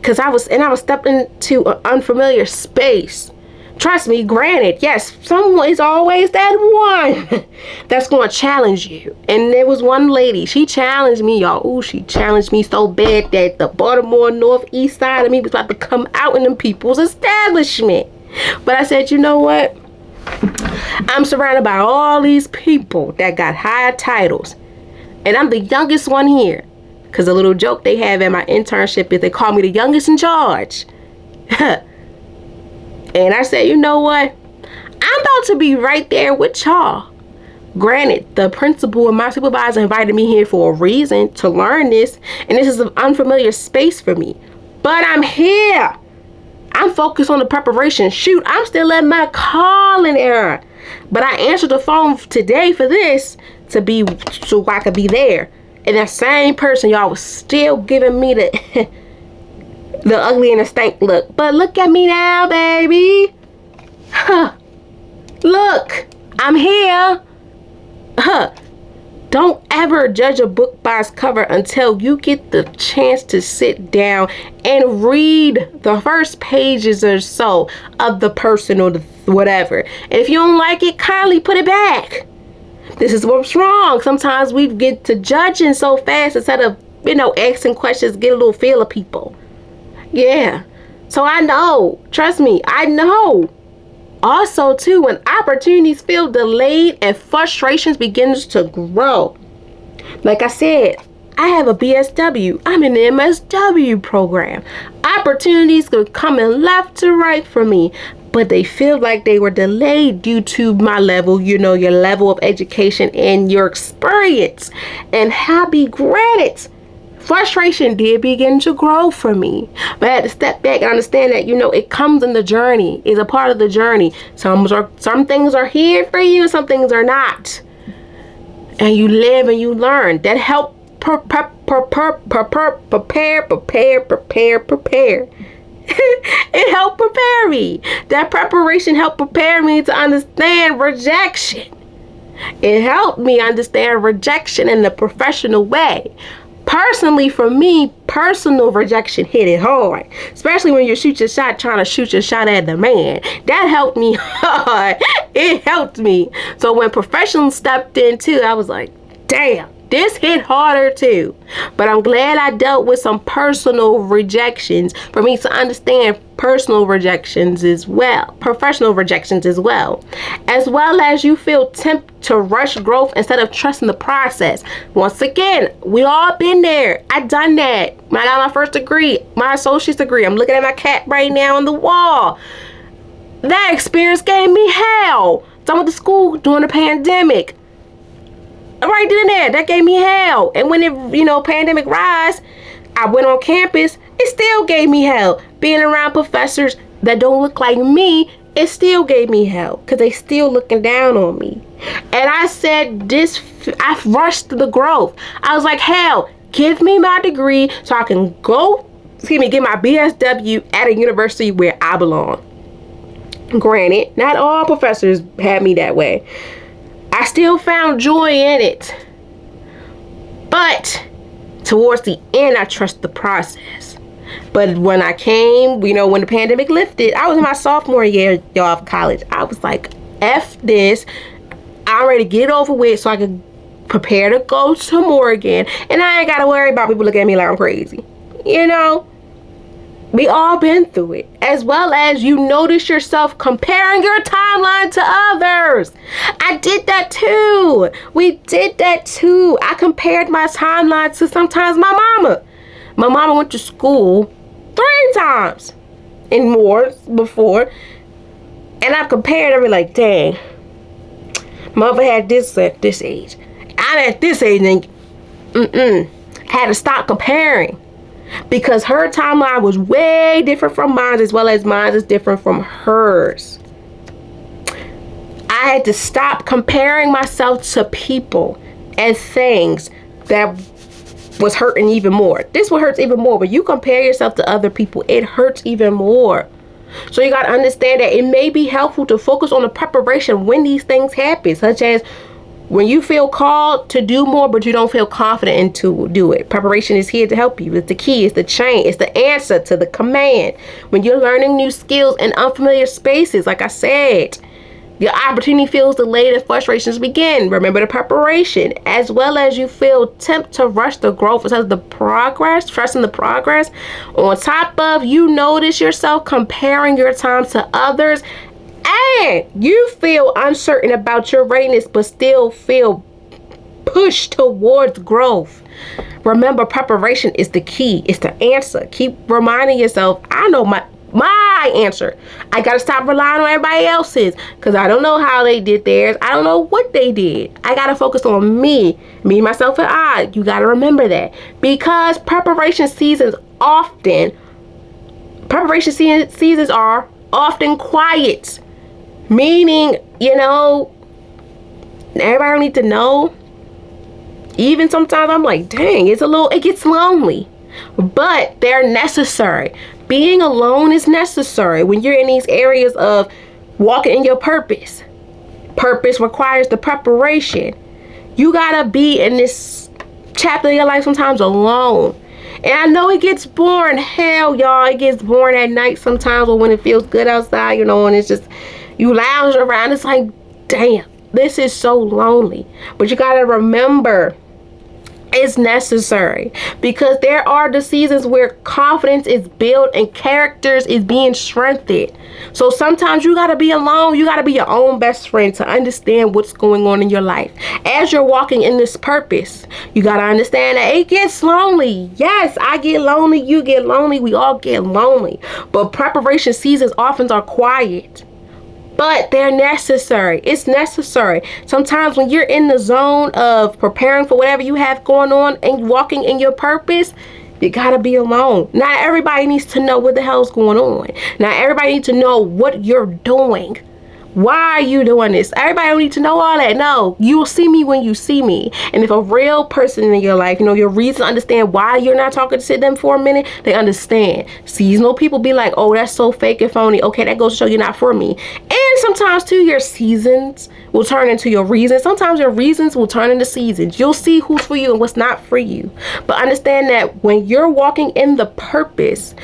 Because I was stepping into an unfamiliar space. Trust me, granted, yes, someone is always that one that's going to challenge you. And there was one lady, she challenged me, y'all. Ooh, she challenged me so bad that the Baltimore northeast side of me was about to come out in them people's establishment. But I said, you know what? I'm surrounded by all these people that got high titles. And I'm the youngest one here. Because the little joke they have at my internship is they call me the youngest in charge. And I said, you know what? I'm about to be right there with y'all. Granted, the principal and my supervisor invited me here for a reason, to learn this. And this is an unfamiliar space for me. But I'm here. I'm focused on the preparation. Shoot, I'm still at my calling era. But I answered the phone today for this so I could be there. And that same person, y'all, was still giving me the the ugly and the stank look. But look at me now, baby. Huh. Look, I'm here. Huh. Don't ever judge a book by its cover until you get the chance to sit down and read the first pages or so of the person or the whatever. And if you don't like it, kindly put it back. This is what's wrong. Sometimes we get to judging so fast instead of, asking questions, get a little feel of people. Yeah. So I know, trust me, I know. Also, too, when opportunities feel delayed and frustrations begins to grow. Like I said, I have a BSW. I'm in the MSW program. Opportunities could come in left to right for me, but they feel like they were delayed due to my level, your level of education and your experience. And happy granted, frustration did begin to grow for me. But I had to step back and understand that, it comes in the journey. It's a part of the journey. Some things are here for you, some things are not. And you live and you learn. That help prepare. It helped prepare me. That preparation helped prepare me to understand rejection. It helped me understand rejection in a professional way. Personally, for me, personal rejection hit it hard. Especially when you shoot your shot, trying to shoot your shot at the man. That helped me hard. It helped me. So when professionals stepped in too, I was like, damn, this hit harder too. But I'm glad I dealt with some personal rejections for me to understand personal rejections as well, professional rejections as well as you feel tempted to rush growth instead of trusting the process. Once again, we all been there. I done that. I got my first degree, my associate's degree. I'm looking at my cat right now on the wall. That experience gave me hell. So I went to school during the pandemic. Right then and there, that gave me hell. And when pandemic rise, I went on campus, it still gave me hell. Being around professors that don't look like me, it still gave me hell because they still looking down on me. And I said I rushed the growth. I was like, hell, give me my degree so I can get my BSW at a university where I belong. Granted, not all professors had me that way. I still found joy in it. But towards the end, I trust the process. But when I came, when the pandemic lifted, I was in my sophomore year, y'all, of college. I was like, F this. I'm ready to get over with so I can prepare to go to Morgan. And I ain't got to worry about people looking at me like I'm crazy. We all been through it. As well as you notice yourself comparing your timeline to others. I did that too. We did that too. I compared my timeline to sometimes my mama. My mama went to school 3 times and more before. And I've compared her like, dang, mother had this at this age. I'm at this age and had to stop comparing. Because her timeline was way different from mine, as well as mine is different from hers. I had to stop comparing myself to people and things that was hurting even more. This one hurts even more. When you compare yourself to other people, it hurts even more. So you got to understand that it may be helpful to focus on the preparation when these things happen, such as when you feel called to do more, but you don't feel confident in to do it. Preparation is here to help you. It's the key. It's the chain. It's the answer to the command. When you're learning new skills in unfamiliar spaces, like I said, your opportunity feels delayed and frustrations begin. Remember the preparation. As well as you feel tempted to rush the growth instead of the progress, trusting the progress. On top of, you notice yourself comparing your time to others, and you feel uncertain about your readiness, but still feel pushed towards growth. Remember, preparation is the key. It's the answer. Keep reminding yourself, I know my answer. I got to stop relying on everybody else's because I don't know how they did theirs. I don't know what they did. I got to focus on me, myself, and I. You got to remember that because preparation seasons are often quiet. Meaning, everybody don't need to know. Even sometimes I'm like, dang, it gets lonely. But they're necessary. Being alone is necessary when you're in these areas of walking in your purpose. Purpose requires the preparation. You gotta be in this chapter of your life sometimes alone. And I know it gets boring. Hell, y'all, it gets boring at night sometimes, or when it feels good outside, and it's just, you lounge around, it's like, damn, this is so lonely. But you gotta remember, It's necessary, because there are the seasons where confidence is built and characters is being strengthened. So sometimes you got to be alone. You got to be your own best friend to understand what's going on in your life. As you're walking in this purpose, you got to understand that it gets lonely. Yes, I get lonely. You get lonely. We all get lonely. But preparation seasons often are quiet, but they're necessary. It's necessary. Sometimes when you're in the zone of preparing for whatever you have going on and walking in your purpose, you gotta be alone. Not everybody needs to know what the hell's going on. Not everybody needs to know what you're doing. Why are you doing this? Everybody don't need to know all that. No, you will see me when you see me. And if a real person in your life, your reason to understand why you're not talking to them for a minute, they understand. Seasonal people be like, oh, that's so fake and phony. Okay, that goes to show you're not for me. And sometimes too, your seasons will turn into your reasons. Sometimes your reasons will turn into seasons. You'll see who's for you and what's not for you. But understand that when you're walking in the purpose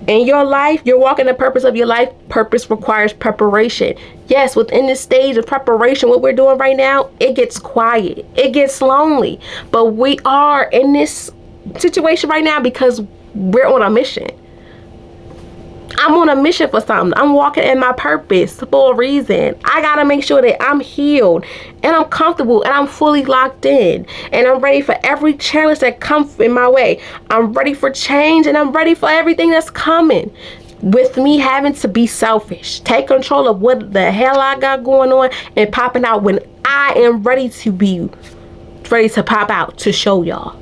in your life, you're walking the purpose of your life. Purpose requires preparation. Yes, within this stage of preparation, what we're doing right now, it gets quiet. It gets lonely. But we are in this situation right now because we're on a mission. I'm on a mission for something. I'm walking in my purpose for a reason. I got to make sure that I'm healed and I'm comfortable and I'm fully locked in and I'm ready for every challenge that comes in my way. I'm ready for change and I'm ready for everything that's coming. With me having to be selfish, take control of what the hell I got going on and popping out when I am ready to pop out to show y'all.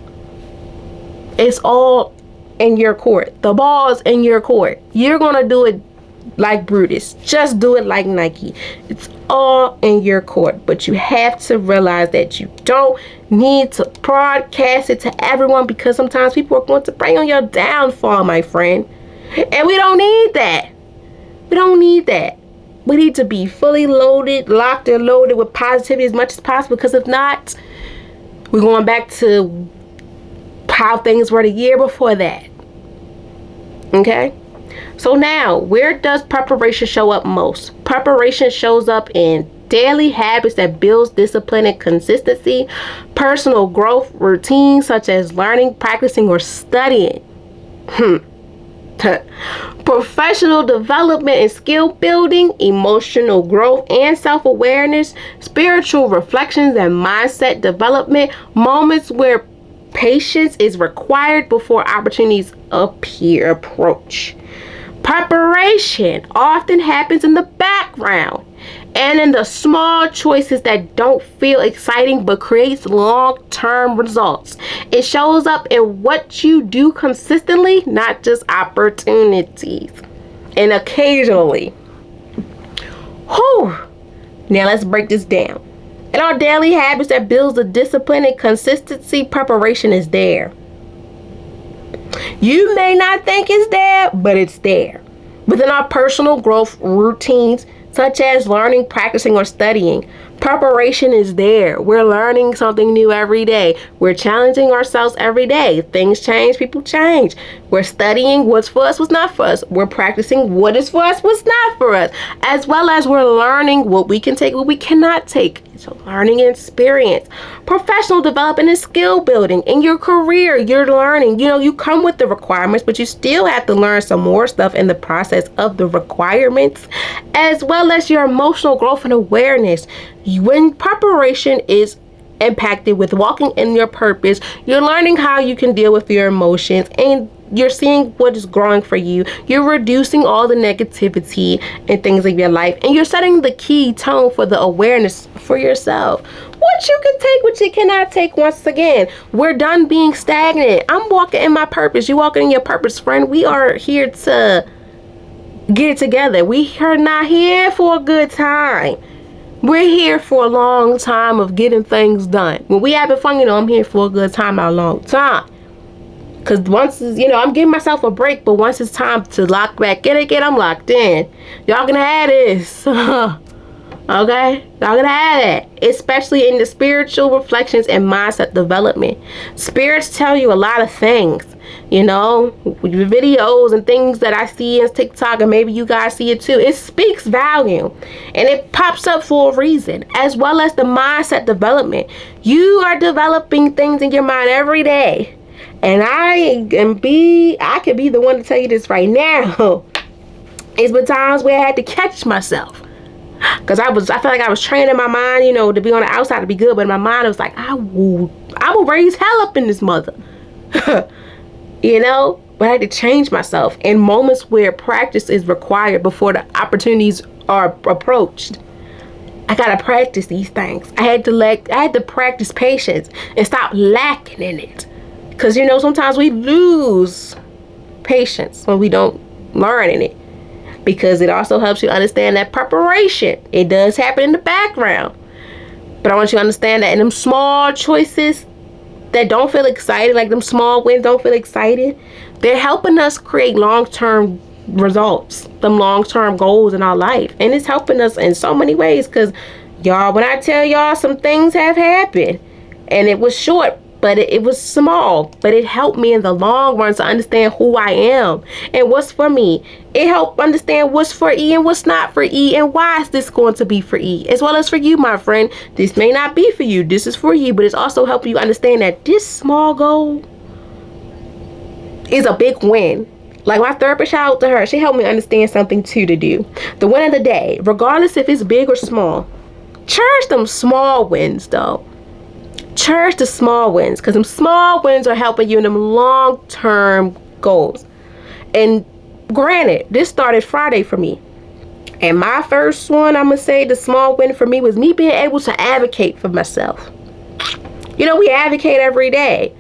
It's all in your court. The ball's in your court. You're gonna do it like Brutus. Just do it like Nike. It's all in your court. But you have to realize that you don't need to broadcast it to everyone, because sometimes people are going to bring on your downfall, my friend. And we don't need that. We don't need that. We need to be fully loaded, locked and loaded with positivity as much as possible, because if not, we're going back to how things were the year before that. Okay? So now, where does preparation show up most? Preparation shows up in daily habits that builds discipline and consistency, personal growth routines such as learning, practicing, or studying. Professional development and skill building, emotional growth and self-awareness, spiritual reflections and mindset development, moments where patience is required before opportunities approach. Preparation often happens in the background and in the small choices that don't feel exciting but creates long-term results. It shows up in what you do consistently, not just opportunities and occasionally. Now let's break this down. In our daily habits that builds the discipline and consistency, preparation is there. You may not think it's there, but it's there. Within our personal growth routines, such as learning, practicing, or studying, preparation is there. We're learning something new every day. We're challenging ourselves every day. Things change, people change. We're studying what's for us, what's not for us. We're practicing what is for us, what's not for us. As well as we're learning what we can take, what we cannot take. So learning and experience. Professional development and skill building. In your career, you're learning. You come with the requirements, but you still have to learn some more stuff in the process of the requirements, as well as your emotional growth and awareness. When preparation is impacted with walking in your purpose, you're learning how you can deal with your emotions, and you're seeing what is growing for you. You're reducing all the negativity and things of your life, and you're setting the key tone for the awareness for yourself. What you can take, what you cannot take. Once again, we're done being stagnant. I'm walking in my purpose. You walking in your purpose, friend. We are here to get it together. We are not here for a good time. We're here for a long time of getting things done. When we having fun, I'm here for a good time, a long time. Because once, I'm giving myself a break, but once it's time to lock back in again, I'm locked in. Y'all gonna have this. Okay? Y'all gonna have that. Especially in the spiritual reflections and mindset development. Spirits tell you a lot of things. You know, videos and things that I see on TikTok, and maybe you guys see it too. It speaks volume, and it pops up for a reason, as well as the mindset development. You are developing things in your mind every day, and I could be the one to tell you this right now. It's been times where I had to catch myself, because I felt like I was training my mind, you know, to be on the outside to be good, but in my mind it was like, I will raise hell up in this mother. You know, but I had to change myself in moments where practice is required before the opportunities are approached. I gotta practice these things. I had to practice patience and stop lacking in it. Because, you know, sometimes we lose patience when we don't learn in it. Because it also helps you understand that preparation, it does happen in the background. But I want you to understand that in them small choices that don't feel excited, like them small wins don't feel excited, they're helping us create long-term results, them long-term goals in our life. And it's helping us in so many ways, because y'all, when I tell y'all, some things have happened, and it was short, but it was small, but it helped me in the long run to understand who I am and what's for me. It helped understand what's for E and what's not for E, and why is this going to be for E, as well as for you, my friend. This may not be for you, this is for you, but it's also helping you understand that this small goal is a big win. Like my therapist, shout out to her, she helped me understand something too to do. The win of the day, regardless if it's big or small, cherish them small wins though. Cherish the small wins, because them small wins are helping you in them long-term goals. And granted, this started Friday for me. And my first one, I'm going to say the small win for me was me being able to advocate for myself. You know, we advocate every day.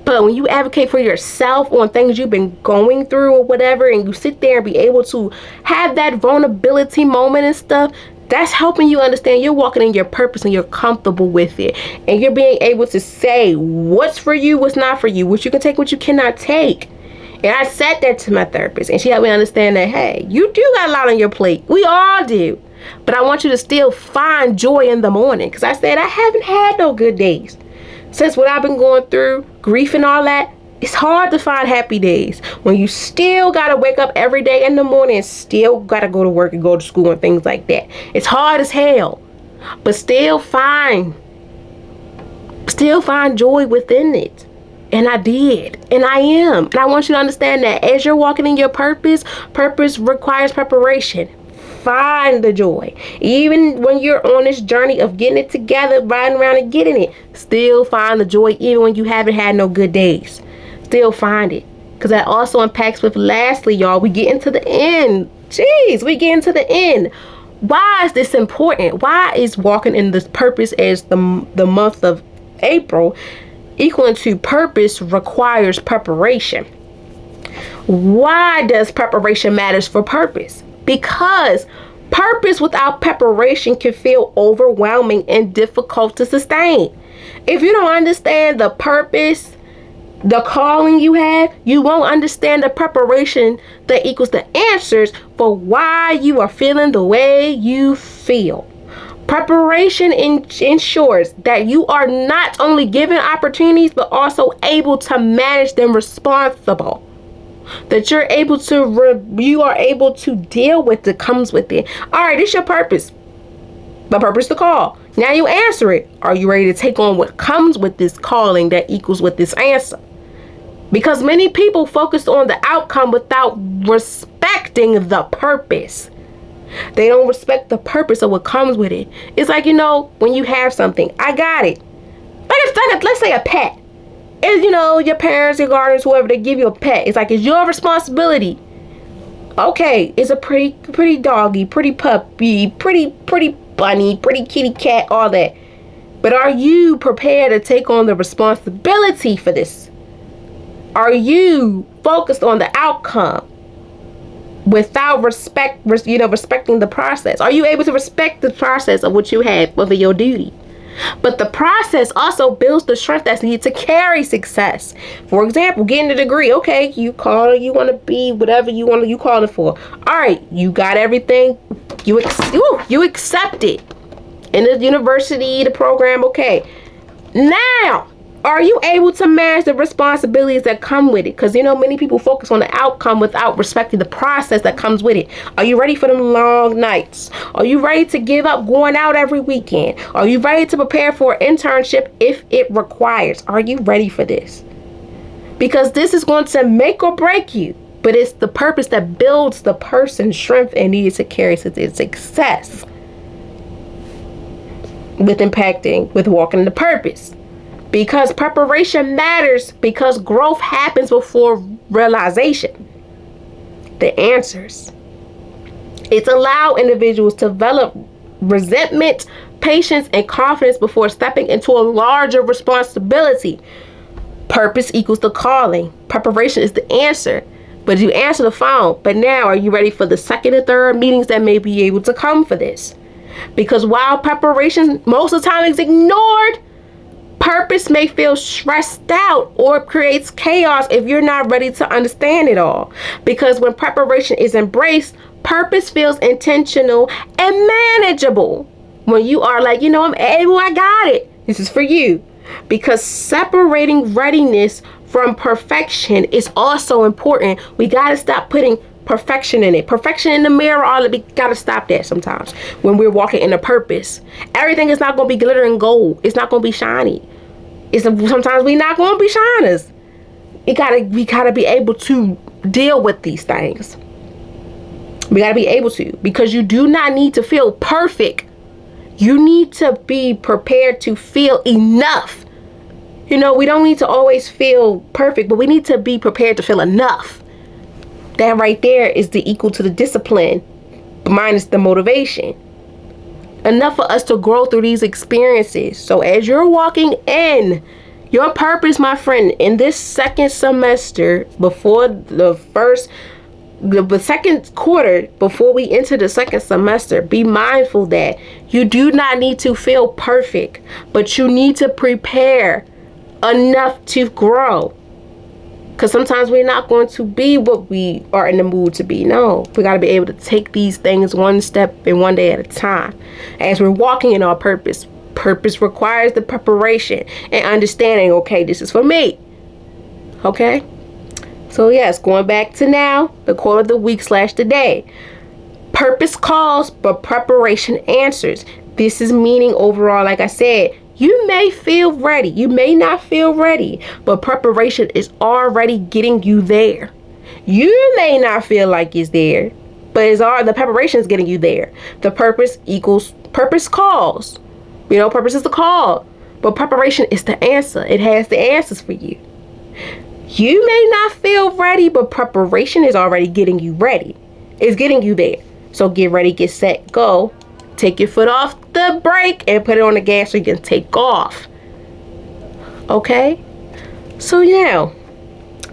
But when you advocate for yourself on things you've been going through or whatever, and you sit there and be able to have that vulnerability moment and stuff, that's helping you understand you're walking in your purpose and you're comfortable with it. And you're being able to say what's for you, what's not for you, what you can take, what you cannot take. And I said that to my therapist, and she helped me understand that, hey, you do got a lot on your plate. We all do. But I want you to still find joy in the morning. Because I said I haven't had no good days. Since what I've been going through, grief and all that, it's hard to find happy days when you still gotta wake up every day in the morning and still gotta go to work and go to school and things like that. It's hard as hell, but still find joy within it. And I did, and I am. And I want you to understand that as you're walking in your purpose requires preparation. Find the joy. Even when you're on this journey of getting it together, riding around and getting it, still find the joy even when you haven't had no good days. Still find it, because that also impacts with, lastly, y'all, we get into the end. We get into the end. Why is this important? Why is walking in this purpose as the month of April equaling to purpose requires preparation? Why does preparation matters for purpose? Because purpose without preparation can feel overwhelming and difficult to sustain. If you don't understand the purpose, the calling you have, you won't understand the preparation that equals the answers for why you are feeling the way you feel. Preparation ensures that you are not only given opportunities, but also able to manage them responsible. That you are able to deal with that comes with it. All right, it's your purpose. The purpose to call. Now you answer it. Are you ready to take on what comes with this calling that equals with this answer? Because many people focus on the outcome without respecting the purpose. They don't respect the purpose of what comes with it. It's like, you know, when you have something, I got it. Let's say a pet. It's, you know, your parents, your guardians, whoever, they give you a pet. It's like, it's your responsibility. Okay, it's a pretty doggy, pretty puppy, pretty bunny, pretty kitty cat, all that. But are you prepared to take on the responsibility for this? Are you focused on the outcome without respecting the process? Are you able to respect the process of what you have over your duty? But the process also builds the strength that's needed to carry success. For example, getting a degree. Okay, you want to be whatever you call it for. All right, you got everything. You accept it in the university, the program. Okay, now Are you able to manage the responsibilities that come with it? Because, many people focus on the outcome without respecting the process that comes with it. Are you ready for them long nights? Are you ready to give up going out every weekend? Are you ready to prepare for an internship if it requires? Are you ready for this? Because this is going to make or break you. But it's the purpose that builds the person's strength and needed to carry to their success. With walking in the purpose. Because preparation matters, because growth happens before realization. The answers. It's allow individuals to develop resentment, patience, and confidence before stepping into a larger responsibility. Purpose equals the calling. Preparation is the answer. But you answer the phone. But now, are you ready for the second and third meetings that may be able to come for this? Because while preparation most of the time is ignored, purpose may feel stressed out or creates chaos if you're not ready to understand it all. Because when preparation is embraced, purpose feels intentional and manageable. When you are like, I'm able, I got it. This is for you. Because separating readiness from perfection is also important. We got to stop putting perfection in it. Perfection in the mirror, we got to stop that sometimes when we're walking in a purpose. Everything is not going to be glitter and gold. It's not going to be shiny. Sometimes we're not going to be shiners. We gotta be able to deal with these things. We got to be able to, because you do not need to feel perfect. You need to be prepared to feel enough. We don't need to always feel perfect, but we need to be prepared to feel enough. That right there is the equal to the discipline minus the motivation. Enough for us to grow through these experiences. So as you're walking in your purpose, my friend, in this second semester, before the second quarter, before we enter the second semester, be mindful that you do not need to feel perfect, but you need to prepare enough to grow. Because sometimes we're not going to be what we are in the mood to be. No, we got to be able to take these things one step and one day at a time. As we're walking in our purpose, purpose requires the preparation and understanding, okay, this is for me. Okay? So yes, going back to now, the quote of the week / the day. Purpose calls, but preparation answers. This is meaning overall, like I said, you may feel ready. You may not feel ready, but preparation is already getting you there. You may not feel like it's there, but the preparation is getting you there. The purpose equals purpose calls. Purpose is the call, but preparation is the answer. It has the answers for you. You may not feel ready, but preparation is already getting you ready. It's getting you there. So get ready, get set, go. Take your foot off the brake and put it on the gas so you can take off. Okay? So yeah,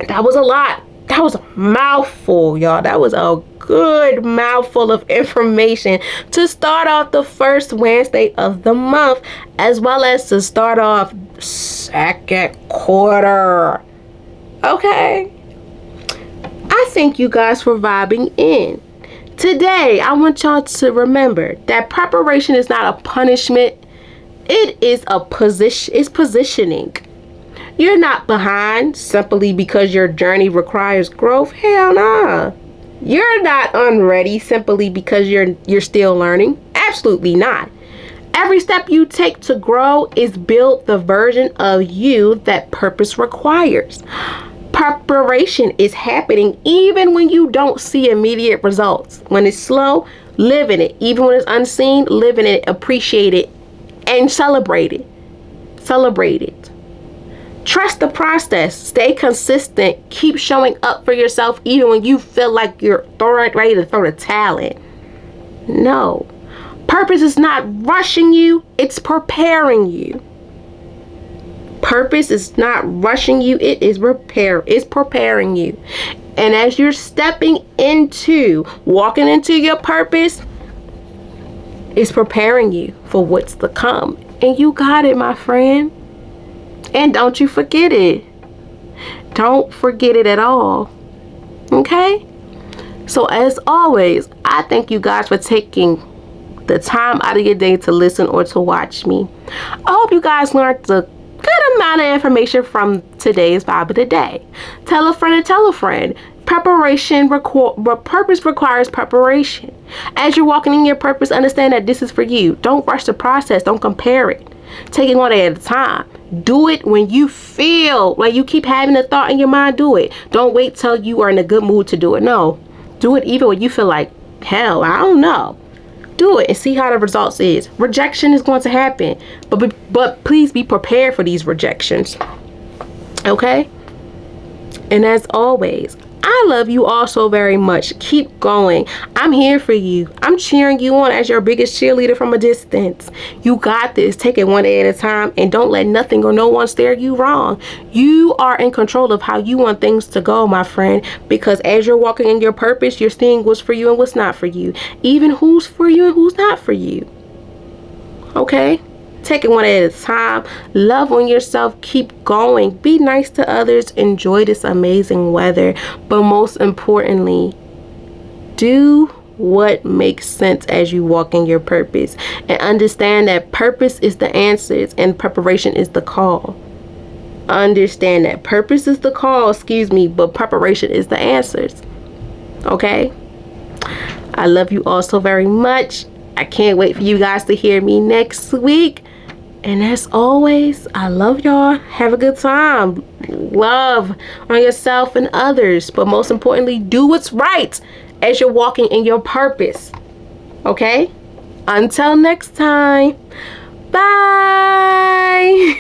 that was a lot. That was a mouthful, y'all. That was a good mouthful of information to start off the first Wednesday of the month, as well as to start off second quarter. Okay? I thank you guys for vibing in. Today, I want y'all to remember that preparation is not a punishment. It is a position. It's positioning. You're not behind simply because your journey requires growth. Hell nah. You're not unready simply because you're still learning. Absolutely not. Every step you take to grow is build the version of you that purpose requires. Preparation is happening even when you don't see immediate results. When it's slow, live in it. Even when it's unseen, live in it, appreciate it, and celebrate it. Celebrate it. Trust the process. Stay consistent. Keep showing up for yourself even when you feel like you're ready to throw the towel in. No. Purpose is not rushing you. It's preparing you. Purpose is not rushing you. It is it's preparing you. And as you're walking into your purpose, it's preparing you for what's to come. And you got it, my friend. And don't you forget it. Don't forget it at all. Okay? So as always, I thank you guys for taking the time out of your day to listen or to watch me. I hope you guys learned the good amount of information from today's Vibe of the Day. Tell a friend and tell a friend. Purpose requires preparation. As you're walking in your purpose, understand that this is for you. Don't rush the process. Don't compare it. Take it one day at a time. Do it when you feel like you keep having a thought in your mind. Do it. Don't wait till you are in a good mood to do it. No. Do it even when you feel like, hell, I don't know. Do it and see how the results is. Rejection is going to happen. But please be prepared for these rejections. Okay? And as always, I love you all so very much. Keep going. I'm here for you. I'm cheering you on as your biggest cheerleader from a distance. You got this. Take it one day at a time and don't let nothing or no one steer you wrong. You are in control of how you want things to go, my friend, because as you're walking in your purpose, you're seeing what's for you and what's not for you. Even who's for you and who's not for you. Okay? Take it one day at a time. Love on yourself. Keep going. Be nice to others. Enjoy this amazing weather. But most importantly, do what makes sense as you walk in your purpose. And understand that purpose is the answers and preparation is the call. Understand that purpose is the call, but preparation is the answers. Okay? I love you all so very much. I can't wait for you guys to hear me next week. And as always, I love y'all. Have a good time. Love on yourself and others. But most importantly, do what's right as you're walking in your purpose. Okay? Until next time. Bye.